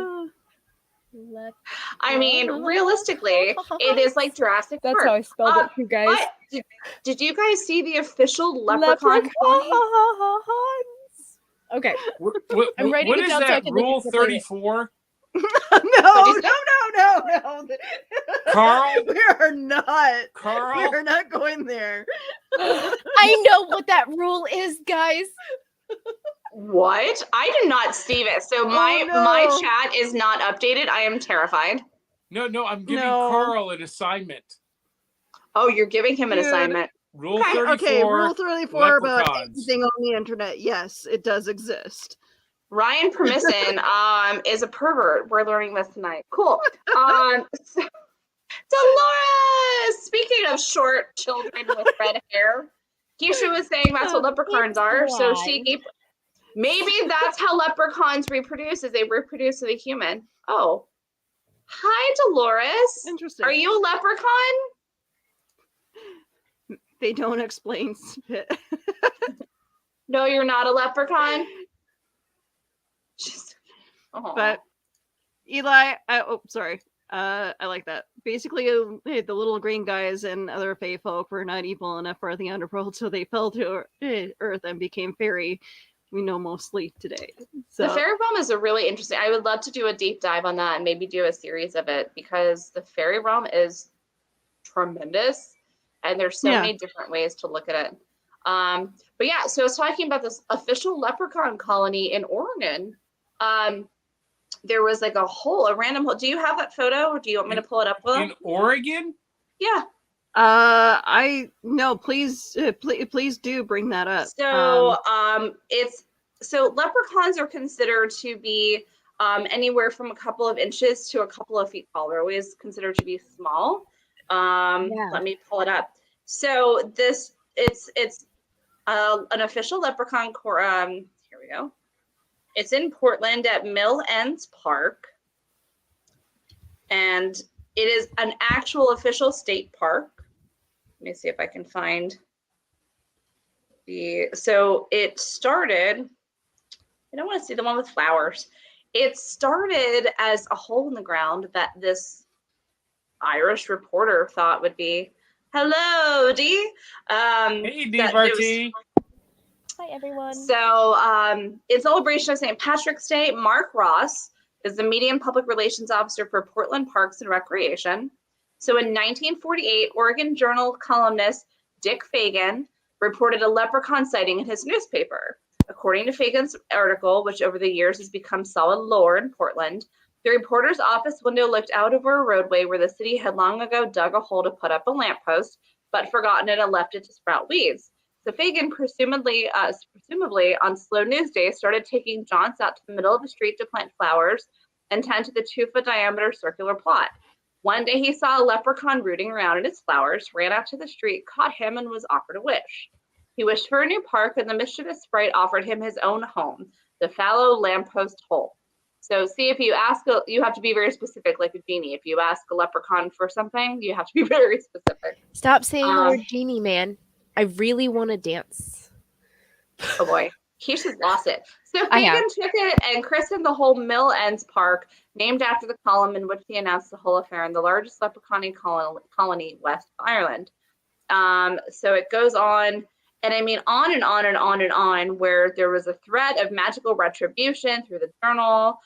I mean, realistically, it is like Jurassic That's Park. how I spelled it, you guys. But did you guys see the official leprechaun body? Okay. what I'm writing what it is down so I that can look rule at the later. 34? No. Carl? We are not. Carl? We are not going there. I know what that rule is, guys. What? I did not see this. So Oh, my no. chat is not updated. I am terrified. No, I'm giving No. Carl an assignment. Oh, you're giving him an Dude. assignment. Rule Okay, 34. Okay, Rule 34 about leprechauns. anything on the internet. Yes, it does exist. Ryan Permisson is a pervert. We're learning this tonight. Cool. Dolores, speaking of short children with red hair, Keisha was saying that's what leprechauns are. So maybe that's how leprechauns reproduce, is they reproduce with a human. Oh. Hi, Dolores. Interesting. Are you a leprechaun? They don't explain spit. No, you're not a leprechaun. Oh. But Eli, sorry. I like that. Basically, the little green guys and other fey folk were not evil enough for the underworld, so they fell to Earth and became fairy. We know mostly today. So The fairy realm is a really interesting. I would love to do a deep dive on that and maybe do a series of it because the fairy realm is tremendous. And there's so Yeah. many different ways to look at it. But yeah, so I was talking about this official leprechaun colony in Oregon. There was like a random hole. Do you have that photo, or do you want me to pull it up? In Oregon? Yeah. No, please do bring that up. So so leprechauns are considered to be anywhere from a couple of inches to a couple of feet tall. They're always considered to be small. Let me pull it up. So it's an official leprechaun here we go. It's in Portland at Mill Ends Park. And it is an actual official state park. Let me see if I can find so it started, I don't want to see the one with flowers. It started as a hole in the ground that this Irish reporter thought would be, hello, Dee. Hey, Dee. Hi, everyone. So in celebration of St. Patrick's Day, Mark Ross is the Media and Public Relations Officer for Portland Parks and Recreation. So in 1948, Oregon Journal columnist Dick Fagan reported a leprechaun sighting in his newspaper. According to Fagan's article, which over the years has become solid lore in Portland, the reporter's office window looked out over a roadway where the city had long ago dug a hole to put up a lamppost, but forgotten it and left it to sprout weeds. So Fagan, presumably on slow news day, started taking jaunts out to the middle of the street to plant flowers and tend to the 2-foot diameter circular plot. One day he saw a leprechaun rooting around in his flowers, ran out to the street, caught him, and was offered a wish. He wished for a new park, and the mischievous sprite offered him his own home, the fallow lamppost hole. So see, if you ask, you have to be very specific, like a genie. If you ask a leprechaun for something, you have to be very specific. Stop saying the word genie, man. I really want to dance. Oh boy, Keisha's lost it. So Fagan took it and christened the whole Mill Ends Park, named after the column in which he announced the whole affair in the largest leprechaun colony west of Ireland. So it goes on, and I mean on and on and on and on, where there was a threat of magical retribution through the journal.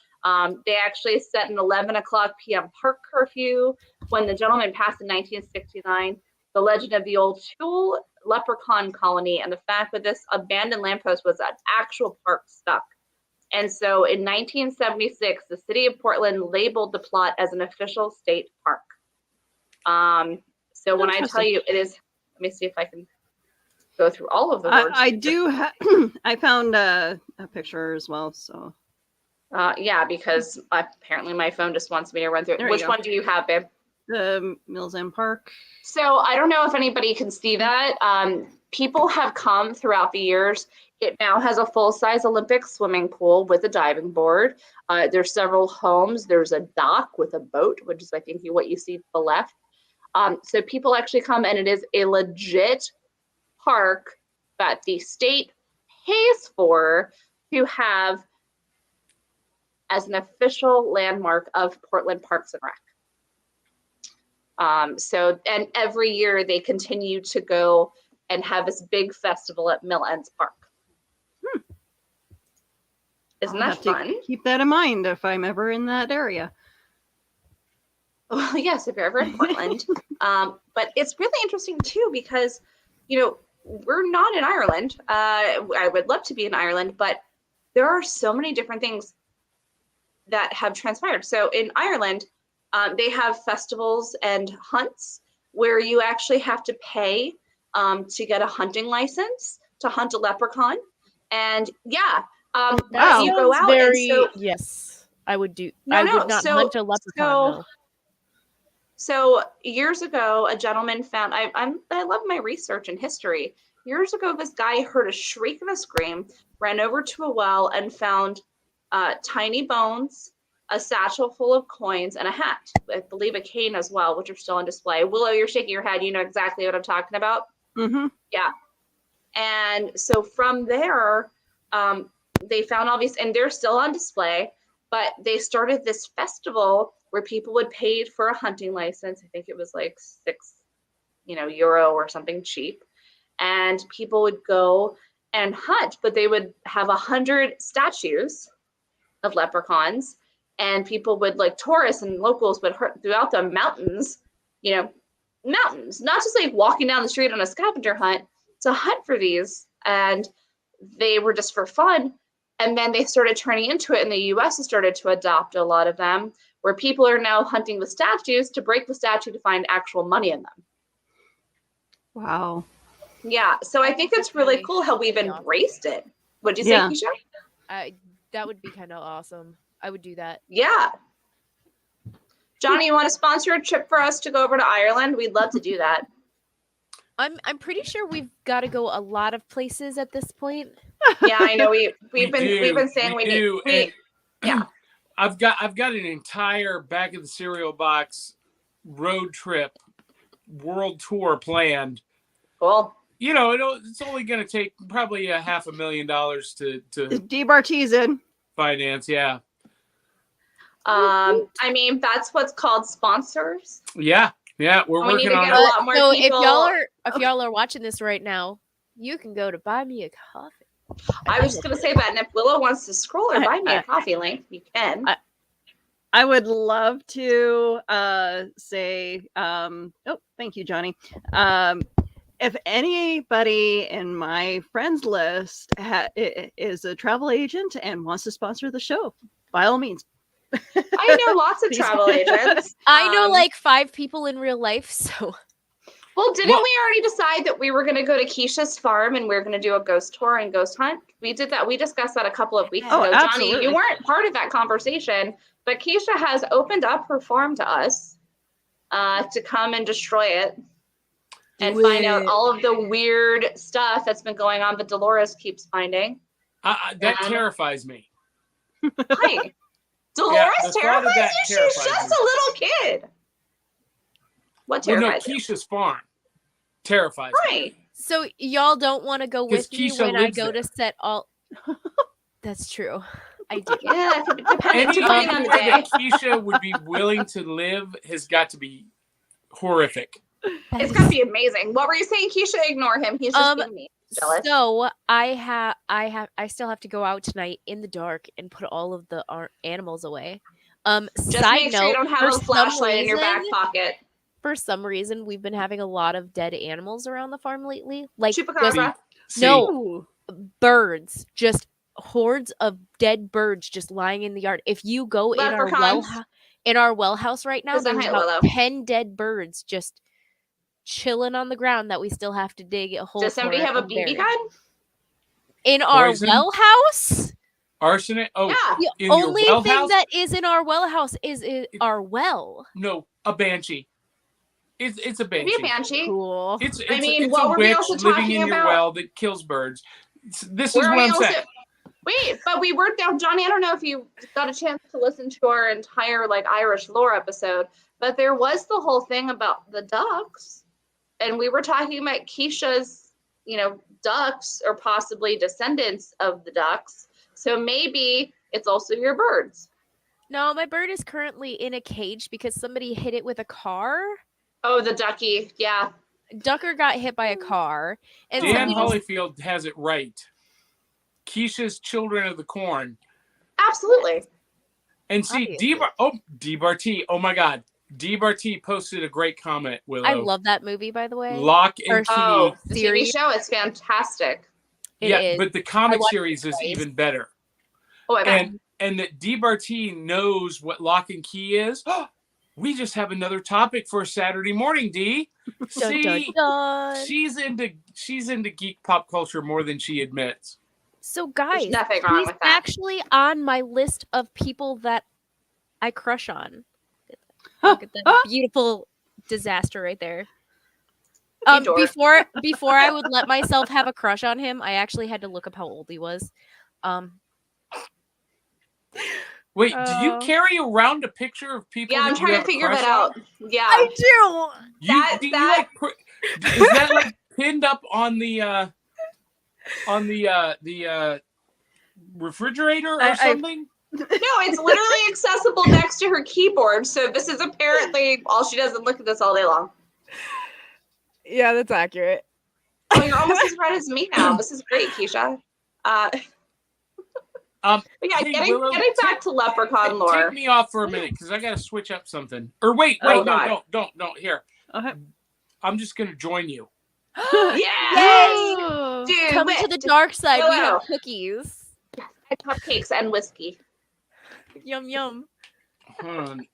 They actually set an 11 o'clock p.m. park curfew when the gentleman passed in 1969. The legend of the old Tool leprechaun colony and the fact that this abandoned lamppost was an actual park stuck. And so in 1976, the city of Portland labeled the plot as an official state park. So when I tell you it is, let me see if I can go through all of the words. I do have, I found a picture as well, so. Yeah, because apparently my phone just wants me to run through it. Which one do you have, babe? The Mills End Park. So I don't know if anybody can see that. People have come throughout the years. It now has a full-size Olympic swimming pool with a diving board. There's several homes. There's a dock with a boat, which is I think what you see to the left. So people actually come, and it is a legit park that the state pays for to have as an official landmark of Portland Parks and Rec. And every year they continue to go and have this big festival at Mill Ends Park. Isn't that fun? Keep that in mind if I'm ever in that area. Well, yes, if you're ever in Portland. But it's really interesting too, because, we're not in Ireland. I would love to be in Ireland, but there are so many different things that have transpired. So in Ireland, they have festivals and hunts where you actually have to pay to get a hunting license to hunt a leprechaun. And yeah, wow, you go out. Yes, I would do. I would not hunt a leprechaun. No. So years ago, a gentleman found. I love my research and history. Years ago, this guy heard a shriek and a scream, ran over to a well, and found tiny bones, a satchel full of coins, and a hat. I believe a cane as well, which are still on display. Willow, you're shaking your head. You know exactly what I'm talking about. Mm-hmm. Yeah. And so from there, they found all these, and they're still on display. But they started this festival where people would pay for a hunting license. I think it was like €6, or something cheap. And people would go and hunt, but they would have 100 statues of leprechauns, and people would, like tourists and locals would throughout the mountains, mountains, not just like walking down the street on a scavenger hunt, to hunt for these. And they were just for fun. And then they started turning into it, and the US has started to adopt a lot of them, where people are now hunting the statues to break the statue to find actual money in them. Wow. Yeah, so I think it's really cool how we've embraced it. What'd you say, Yeah. Keisha? That would be kind of awesome. I would do that. Yeah. Johnny, you want to sponsor a trip for us to go over to Ireland? We'd love to do that. I'm pretty sure we've got to go a lot of places at this point. Yeah, I know we've been saying we do. need. Yeah. I've got an entire back of the cereal box road trip world tour planned. Cool. You know, it's only going to take probably $500,000 to D-Bart's in. finance. Yeah. I mean, that's what's called sponsors. Yeah. Yeah. We're We need working to on get a it. lot more So people. if y'all are watching this right now, you can go to buy me a coffee. I was just going to say that, and if Willow wants to scroll or buy me a coffee link, you can. I would love to say, thank you, Johnny. If anybody in my friends list is a travel agent and wants to sponsor the show, by all means. I know lots of travel agents. I know like 5 people in real life, so. Well, didn't we already decide that we were going to go to Keisha's farm and we are going to do a ghost tour and ghost hunt? We did that. We discussed that a couple of weeks ago. Absolutely. Johnny, you weren't part of that conversation, but Keisha has opened up her farm to us to come and destroy it and find out all of the weird stuff that's been going on that Dolores keeps finding. That terrifies me. Hi. Dolores the thought of terrifies that you? terrifies She's just me. a little kid. What Well, no, terrifies you? Keisha's farm terrifies me. Right. So y'all don't want to go 'Cause with me Keisha when I lives go there. to set all. That's true. I do. Yeah, depending Any on the way day. that Keisha would be willing to live has got to be horrific. It's gonna be amazing. What were you saying, Keisha? Ignore him. He's just being me. Jealous. So I still have to go out tonight in the dark and put all of the animals away. Just Side make sure note, you don't have for a some flashlight in your back reason- pocket. For some reason, we've been having a lot of dead animals around the farm lately. Like just Chupacabra. no birds, just hordes of dead birds just lying in the yard. If you go in our well house right now, Listen, there's hi, about Willow. 10 dead birds just chilling on the ground that we still have to dig a hole. Does somebody for have a and bury. BB gun? In our Poison? well house? Arsenic? Oh, Yeah. The in only your well thing house? that is in our well house is our well. No, a banshee. It's a banshee. Maybe a banshee. Cool. It's I mean, it's what a were we witch also living talking in your about? well that kills birds. This is Were what we I'm also- saying. Wait, but we were down, Johnny. I don't know if you got a chance to listen to our entire Irish lore episode, but there was the whole thing about the ducks, and we were talking about Keisha's, ducks or possibly descendants of the ducks. So maybe it's also your birds. No, my bird is currently in a cage because somebody hit it with a car. Oh, the ducky, yeah. Ducker got hit by a car. And Dan somebody just- Holyfield has it right. Keisha's Children of the Corn. Absolutely. And see, D-Barty. Oh my God. D-Barty posted a great comment, Willow. I love that movie, by the way. Lock and Key. Oh, the TV Series. show is fantastic. It yeah, is. but the comic watched series is twice. even better. Oh, I bet. And that D-Barty knows what Lock and Key is. We just have another topic for Saturday morning, D. Dun, See, dun, dun. she's into geek pop culture more than she admits. So, guys, There's nothing wrong he's with that. actually on my list of people that I crush on. Look at that beautiful disaster right there. You dork. Before I would let myself have a crush on him, I actually had to look up how old he was. Wait, do you carry around a picture of people? Yeah, I'm that you trying to have a figure crush that out. on? Yeah. do. Is that like pinned up on the refrigerator or something? No, it's literally accessible next to her keyboard. So this is apparently all she does is look at this all day long. Yeah, that's accurate. Oh, you're almost as red as me now. This is great, Keisha. But yeah, hey, getting Willow, back to Leprechaun lore. Take me off for a minute because I got to switch up something. Or wait, Oh, no, God. don't. Here, Okay. I'm just gonna join you. Yes! Yay! Do Come to it! the dark side. We Willow. have cookies. And cupcakes and whiskey. Yum yum. Hold on.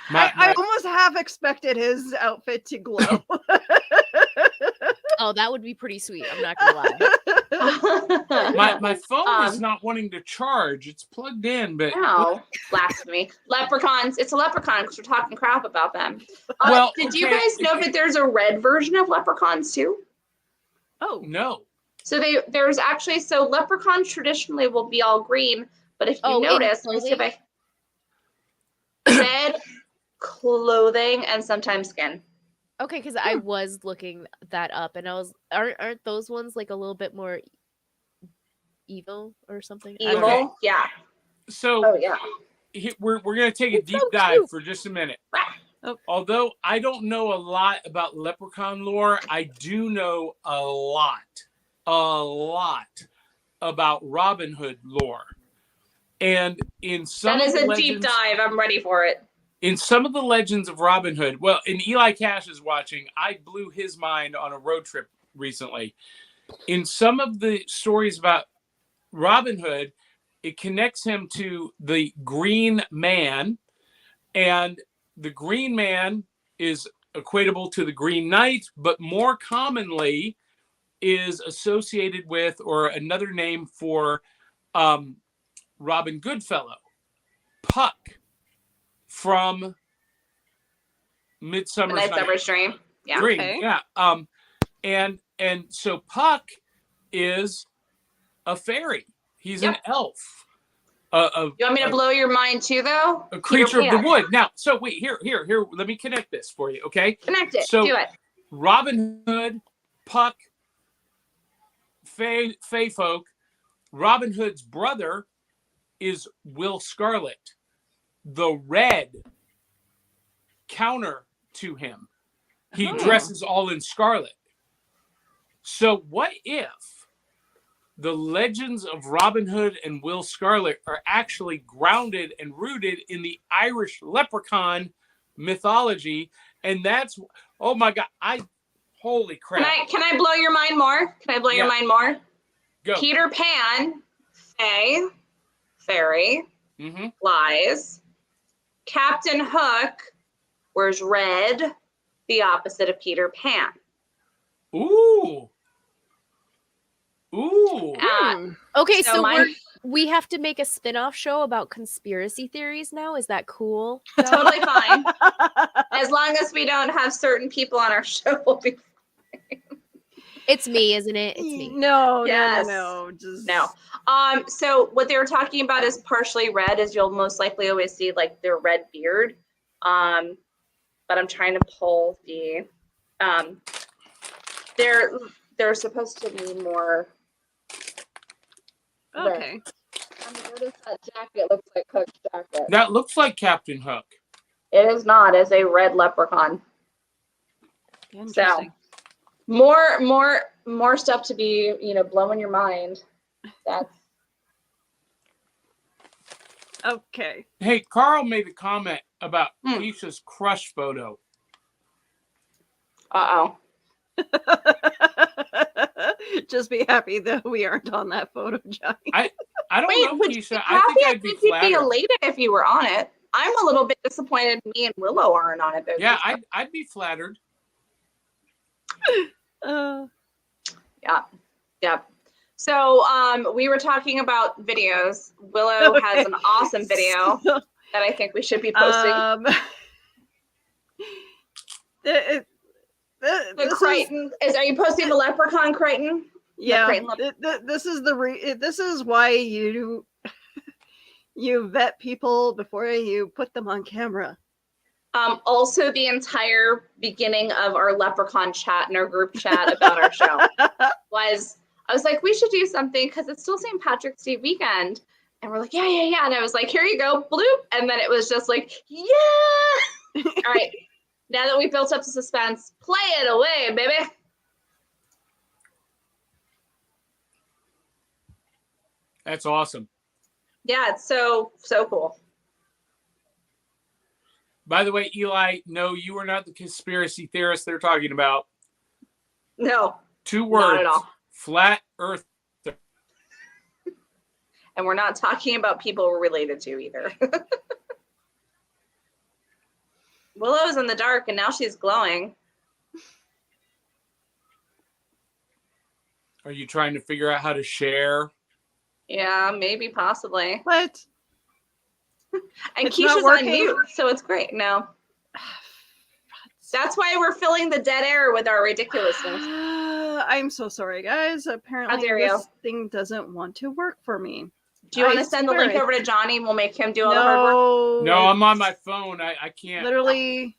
I almost half expected his outfit to glow. Oh, that would be pretty sweet. I'm not gonna lie. my phone is Um, not wanting to charge. It's plugged in, but No, blasphemy. Leprechauns. It's a leprechaun because we're talking crap about them. Well, Did you okay, guys know that there's a red version of leprechauns too? Oh, no. So there's actually, so leprechauns traditionally will be all green, but if you Oh, in notice, let me see if I red clothing and sometimes skin. Okay, because I was looking that up, and I was aren't those ones like a little bit more evil or something? I don't know. Evil, yeah. So Oh yeah. we're gonna take a It's deep so dive cute. for just a minute. Oh. Although I don't know a lot about leprechaun lore, I do know a lot about Robin Hood lore. And in some That of is the a deep legends, dive. I'm ready for it. in some of the legends of Robin Hood, well, and Eli Cash is watching, I blew his mind on a road trip recently. In some of the stories about Robin Hood, it connects him to the Green Man, and the Green Man is equatable to the Green Knight, but more commonly is associated with, or another name for Robin Goodfellow, Puck from Midsummer's Night Midsummer's Dream. Yeah. Dream. Okay. Yeah. And so Puck is a fairy. He's an elf. You want me to blow your mind too, though? A creature of the Pan. wood. Now, so wait, here. Let me connect this for you, okay? Connect it. So Do it. Robin Hood, Puck, Fey folk. Robin Hood's brother is Will Scarlet, the red counter to him. He Oh. dresses all in scarlet. So what if the legends of Robin Hood and Will Scarlet are actually grounded and rooted in the Irish leprechaun mythology? And that's, oh my God, holy crap. Can I blow your mind more? Can I blow your mind more? Go. Peter Pan, Faye, fairy, Mm-hmm. lies. Captain Hook wears red, the opposite of Peter Pan. Ooh. Ooh. Okay, So so mine- we have to make a spin-off show about conspiracy theories now. Is that cool? Totally fine. As long as we don't have certain people on our show, we'll be. It's me, isn't it? It's me. No, Yes. no, just No. So what they were talking about is partially red, is you'll most likely always see like their red beard. But I'm trying to pull the they're supposed to be more Okay. notice that jacket looks like Hook's jacket. That looks like Captain Hook. It is not, it's a red leprechaun. Interesting. More stuff to be, blowing your mind. That's Okay. Hey, Carl made a comment about Hmm. Keisha's crush photo. uh-oh. Just be happy that we aren't on that photo, Johnny. I don't Wait, know, would you be Keisha. happy? I think I I'd be think you'd be flattered. elated if you were on it. I'm a little bit disappointed me and Willow aren't on it though. Yeah, I'd be flattered. Uh, Yeah. So we were talking about videos. Willow has an awesome video that I think we should be posting. The The this is, Crichton are you posting the Leprechaun Crichton? yeah. Crichton This is this is why you vet people before you put them on camera. Also the entire beginning of our Leprechaun chat in our group chat about our show was, I was like, we should do something because it's still St. Patrick's Day weekend. And we're like, yeah. And I was like, here you go, bloop. And then it was just like, yeah. All right. Now that we built up the suspense, play it away, baby. That's awesome. Yeah, it's so cool. By the way, Eli, no, you are not the conspiracy theorist they're talking about. No, 2 not words. at all. Flat Earth. And we're not talking about people we're related to either. Willow's in the dark and now she's glowing. Are you trying to figure out how to share? Yeah, maybe, possibly. What? And It's not Keisha's on working? mute, so it's great. No. That's why we're filling the dead air with our ridiculousness. I'm so sorry, guys. How Apparently, dare you? this thing doesn't want to work for me. Do you want to I send the link swear over to Johnny and we'll make him do all the hard work? No, No, I'm on my phone. I can't. literally.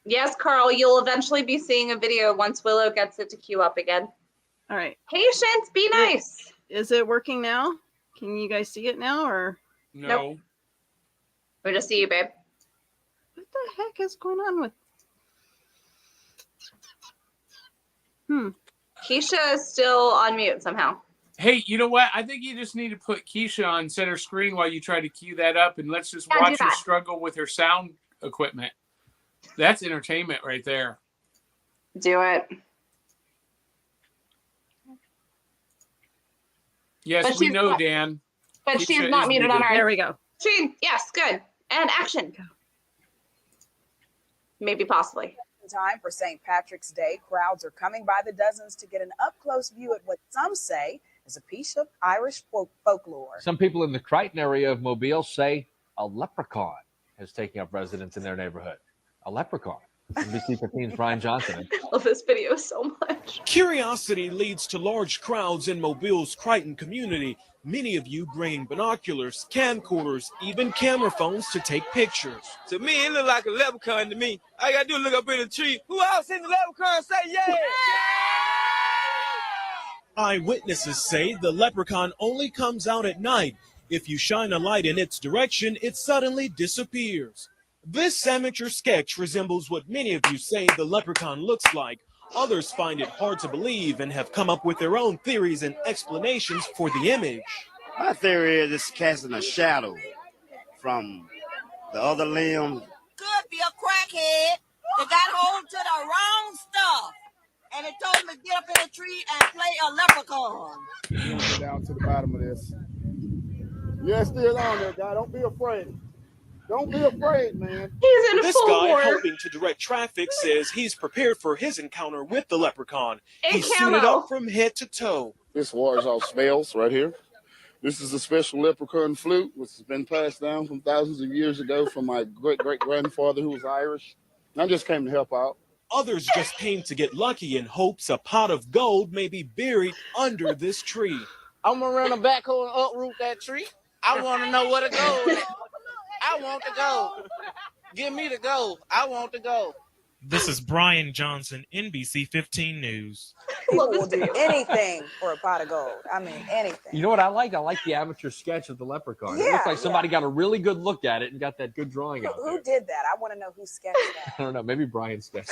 Yes, Carl, you'll eventually be seeing a video once Willow gets it to queue up again. All right. Patience, be nice. Is it working now? Can you guys see it now, or No. Nope. We just see you, babe. what the heck is going on with? Keisha is still on mute somehow. Hey, you know what? I think you just need to put Keisha on center screen while you try to cue that up, and let's just Yeah, do watch her that. struggle with her sound equipment. That's entertainment right there. Do it. Yes, But we she's know, not- Dan. But Keisha she's not is muted on muted. There our we go. screen. Yes, good. And action. Maybe, possibly. Time for St. Patrick's Day. Crowds are coming by the dozens to get an up-close view at what some say is a piece of Irish folklore. Some people in the Crichton area of Mobile say a leprechaun is taking up residence in their neighborhood. A leprechaun. NBC 15's Brian Johnson. I love this video so much. Curiosity leads to large crowds in Mobile's Crichton community. Many of you bringing binoculars, camcorders, even camera phones to take pictures. To me, it look like a leprechaun to me. All I gotta do is look up in the tree. Who else seen the leprechaun? Say yeah! Eyewitnesses say the leprechaun only comes out at night. If you shine a light in its direction, it suddenly disappears. This amateur sketch resembles what many of you say the leprechaun looks like. Others find it hard to believe and have come up with their own theories and explanations for the image. My theory is it's casting a shadow from the other limb. Could be a crackhead that got hold to the wrong stuff. And it told him to get up in a tree and play a leprechaun. We're gonna get down to the bottom of this. Yeah, it's still on there, guy. Don't be afraid. Don't be afraid, man. He's in This full guy war. helping to direct traffic says he's prepared for his encounter with the leprechaun. In He's suited camo. up from head to toe. This wars off spells right here. This is a special leprechaun flute, which has been passed down from thousands of years ago from my great-great-grandfather who was Irish. I just came to help out. Others just came to get lucky in hopes a pot of gold may be buried under this tree. I'm gonna run a backhoe and uproot that tree. I want to know where to go. I want to go. Give me the gold. I want to go. This is Brian Johnson, NBC 15 News. People will do anything for a pot of gold. I mean, anything. You know what I like? I like the amateur sketch of the leprechaun. It Yeah, looks like somebody yeah. got a really good look at it and got that good drawing out Who there. did that? I want to know who sketched I don't know. Maybe Brian sketched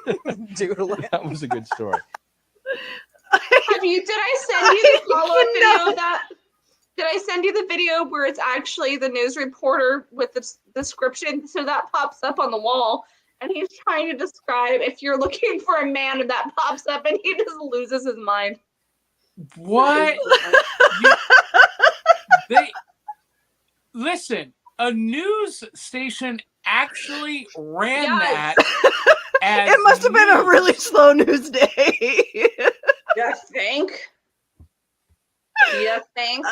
that. Doodling. That was a good story. Did I send you the follow-up video of that? Did I send you the video where it's actually the news reporter with the description? So that pops up on the wall, and he's trying to describe if you're looking for a man, and that pops up, and he just loses his mind. What? Listen, a news station actually ran Yes. that. As It must have been a news. really slow news day. You think? You think?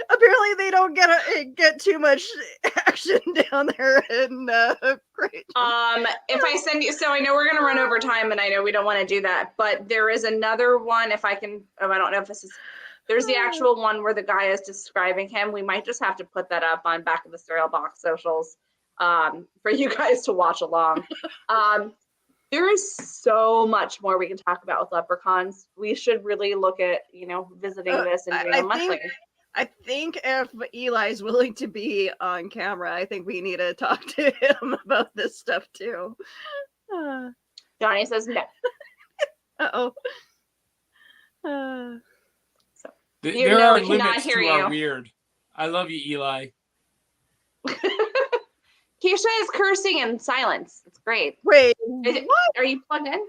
Apparently, they don't get too much action down there in Great. If I send you, so I know we're gonna run over time, and I know we don't want to do that, but there is another one. If I can, I don't know if this is. There's the actual one where the guy is describing him. We might just have to put that up on Back of the Cereal Box socials for you guys to watch along. There is so much more we can talk about with leprechauns. We should really look at, visiting this and doing a monthly. I think if Eli's willing to be on camera, I think we need to talk to him about this stuff too. Johnny says no. Uh-oh. You There know are we cannot limits hear to our you. weird. I love you, Eli. Keisha is cursing in silence. It's great. Wait, what? Are you plugged in?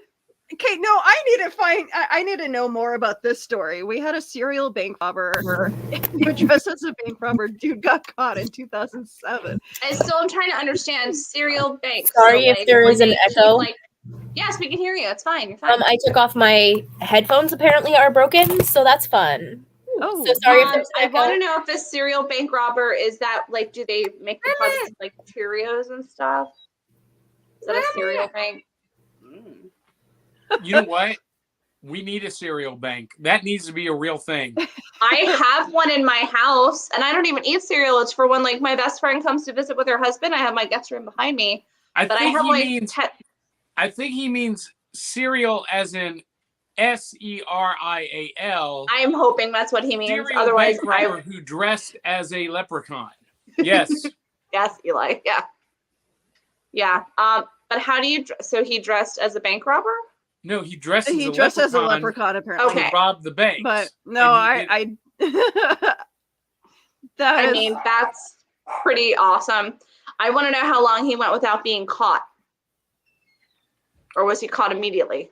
Okay, no, I need to know more about this story. We had a serial bank robber who dressed as a bank robber. Dude got caught in 2007. And so I'm trying to understand serial banks. Sorry so, if there is an echo. Yes, we can hear you. It's fine. You're fine. I took off my headphones. Apparently, are broken, so that's fun. Oh, so sorry if there's I an want to echo. know if this serial bank robber is that like, do they make deposits in, like Cheerios and stuff? Is that a cereal bank? You know what? We need a cereal bank. That needs to be a real thing. I have one in my house, and I don't even eat cereal. It's for when like my best friend comes to visit with her husband. I have my guest room behind me. I think he means cereal as in SERIAL. I'm hoping that's what he means. Serial Otherwise, bank robber who dressed as a leprechaun. Yes. Yes, Eli. Yeah. Yeah. But how do you? So he dressed as a bank robber? No, he dressed as a leprechaun apparently. Okay. To rob the bank. But no, I mean, that's pretty awesome. I want to know how long he went without being caught. Or was he caught immediately?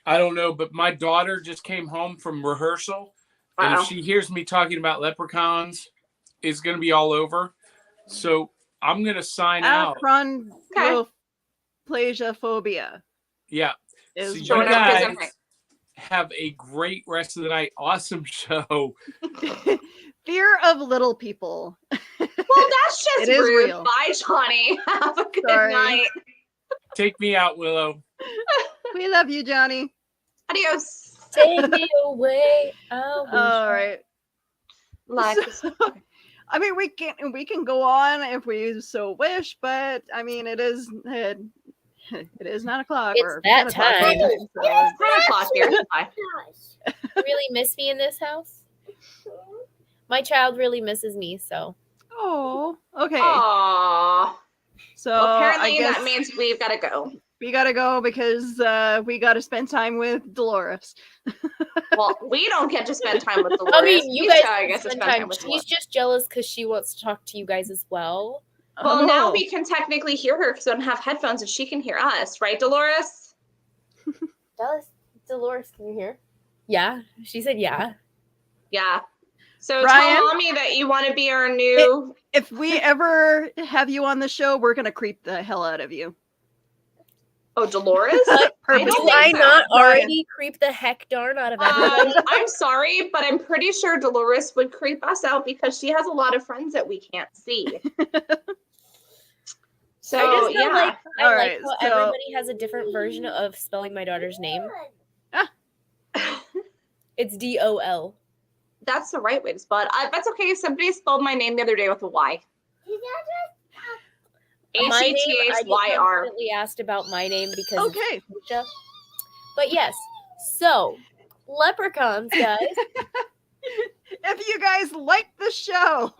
I don't know, but my daughter just came home from rehearsal. And if she hears me talking about leprechauns, it's going to be all over. So I'm going to sign out. Achondroplasia. Yeah. Is so you showing up guys physically. have a great rest of the night. Awesome show. Fear of little people. Well, that's just It is rude. real. Bye, Johnny. Have a good Sorry. night. Take me out, Willow. We love you, Johnny. Adios. Take me away. All right. Like, I mean, we can go on if we so wish, but I mean, it is 9 o'clock. It's or that 10 o'clock time. here, so- It's 10 o'clock here. Bye. Really miss me in this house? My child really misses me, so. Oh, okay. Aww. So Well, apparently I guess that means we've got to go. we gotta go because we gotta spend time with Dolores. Well, we don't get to spend time with Dolores. I mean, you Keisha, guys I can guess, to spend spend time. with She's Dolores. just jealous because she wants to talk to you guys as well. Well, now Oh. we can technically hear her because we don't have headphones and she can hear us, right, Dolores? Dolores, can you hear? Yeah, she said yeah. Yeah. So Ryan? tell mommy that you want to be our new. If we ever have you on the show, we're gonna creep the hell out of you. Oh, Dolores? Purposely. Do I not Ryan. already creep the heck darn out of everybody? I'm sorry, but I'm pretty sure Dolores would creep us out because she has a lot of friends that we can't see. So I just feel yeah. like I All like right, how so- everybody has a different version of spelling my daughter's name. It's DOL. That's the right way to spell it. That's okay. Somebody spelled my name the other day with a Y. My name, I get HETHYR. constantly asked about my name because Okay. it's Keisha. But yes, so leprechauns, guys. If you guys like the show,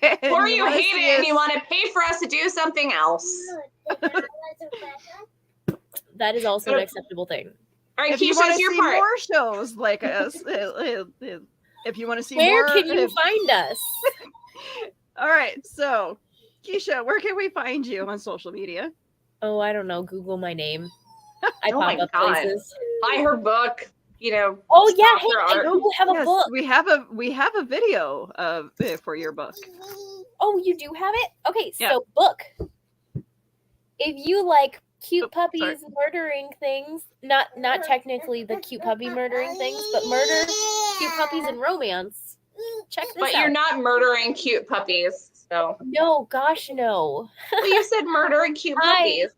and Or you wanna hate see it and us- you want to pay for us to do something else. That is also an acceptable thing. All right, if you Keisha, want it's to your see part. more shows like us, if you want to see Where more, can you find us? All right, so Keisha, where can we find you on social media? Oh, I don't know. Google my name. I Oh pop my up God. places. Buy her book. You know. Oh yeah, sponsor hey, I art. do have a Yes, book. we have a video of for your book. Oh, you do have it? Okay, Yeah. so book. If you like cute Oh, sorry. puppies murdering things, not technically the cute puppy murdering things, but murder cute puppies and romance. Check this But out. you're not murdering cute puppies. So. No, gosh, no. Well, you said murdering cute puppies.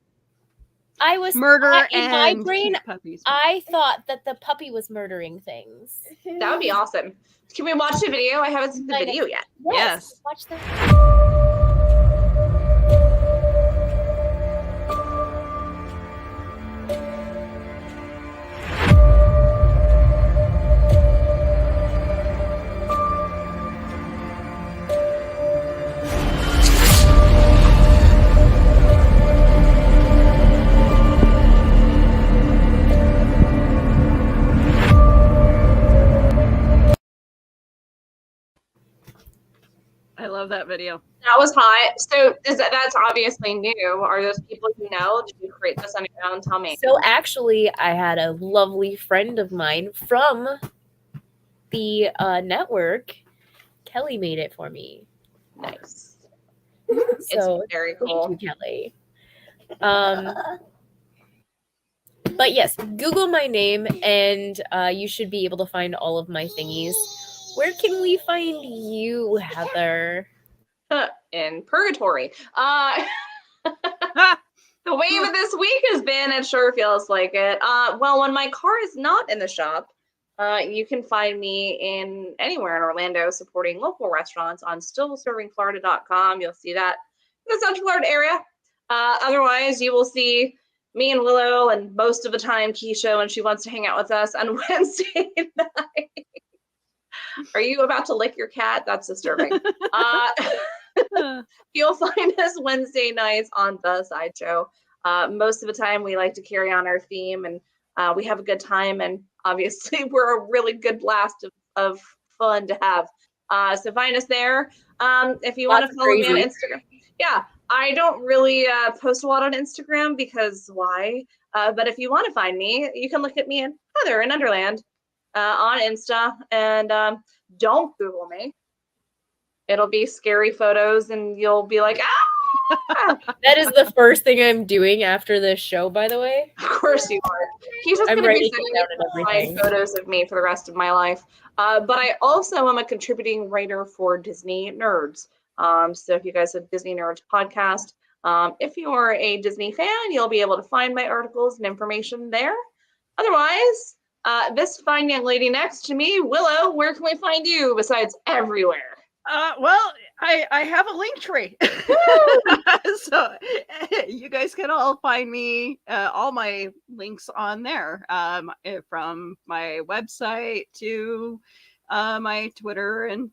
I was Murder in my and brain. cute puppies. I thought that the puppy was murdering things. That would be awesome. Can we watch the video? I haven't seen the video yet. Yes. Watch the. I love that video. That was hot. So that's obviously new. Are those people you know? Did you create this on your own? Tell me. So actually, I had a lovely friend of mine from the network. Kelly made it for me. Nice. So it's very cool. Thank you, Kelly. But yes, Google my name and you should be able to find all of my thingies. Where can we find you, Heather? In purgatory. The wave of this week has been, it sure feels like it. Well, when my car is not in the shop, you can find me in anywhere in Orlando supporting local restaurants on stillservingflorida.com. You'll see that in the Central Florida area. Otherwise, you will see me and Willow, and most of the time Keisha when she wants to hang out with us on Wednesday night. Are you about to lick your cat? That's disturbing. You'll find us Wednesday nights on The Sideshow. Most of the time we like to carry on our theme, and we have a good time, and obviously we're a really good blast of fun to have. So find us there. If you want to follow me on Instagram. Yeah, I don't really post a lot on Instagram because why? But if you want to find me, you can look at me and Heather in Underland on Insta, and don't Google me. It'll be scary photos and you'll be like, ah! That is the first thing I'm doing after this show, by the way. Of course you are. He's just going to be sending me photos of me for the rest of my life. But I also am a contributing writer for Disney Nerds. So if you guys have Disney Nerds podcast, if you're a Disney fan, you'll be able to find my articles and information there. Otherwise, this fine young lady next to me, Willow, where can we find you besides everywhere? Well, I have a link tree. So you guys can all find me, all my links on there, from my website to my Twitter and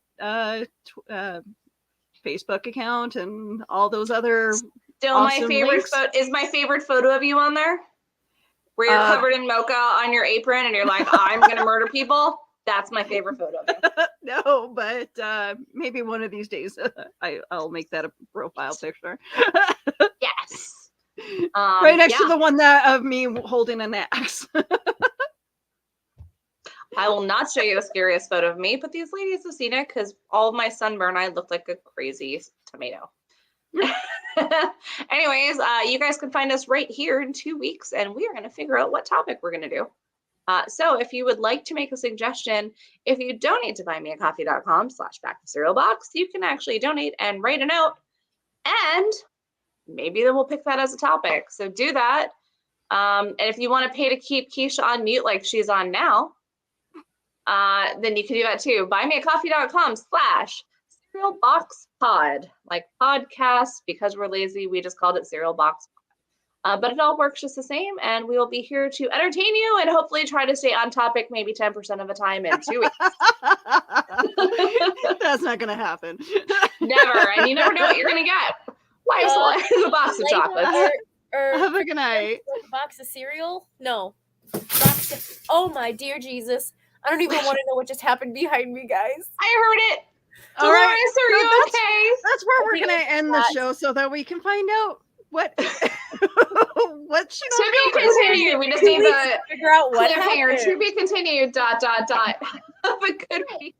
Facebook account and all those other Still awesome my favorite links. is my favorite photo of you on there? Where you're covered in mocha on your apron and you're like, I'm going to murder people? That's my favorite photo of you. No, but maybe one of these days I'll make that a profile picture. Yes. Right next to the one that of me holding an axe. I will not show you the scariest photo of me, but these ladies have seen it because all of my sunburn, I look like a crazy tomato. Anyways, you guys can find us right here in 2 weeks, and we are going to figure out what topic we're going to do. So if you would like to make a suggestion, if you donate to buymeacoffee.com/backtocerealbox, you can actually donate and write a note, and maybe then we'll pick that as a topic. So do that. And if you want to pay to keep Keisha on mute like she's on now, then you can do that too. buymeacoffee.com/cerealboxpod, like podcast. Because we're lazy, we just called it Cereal Box. But it all works just the same, and we will be here to entertain you and hopefully try to stay on topic maybe 10% of the time in 2 weeks. That's not going to happen. Never, and you never know what you're going to get. Life's a box of chocolates. Have a good night. Box of cereal? No. Oh my dear Jesus. I don't even want to know what just happened behind me, guys. I heard it. All right. Dolores, are you okay? That's where we're going to end the show so that we can find out what she to be continued. We just need to figure out what cliffhanger. happened. To be continued. ... Have a good week.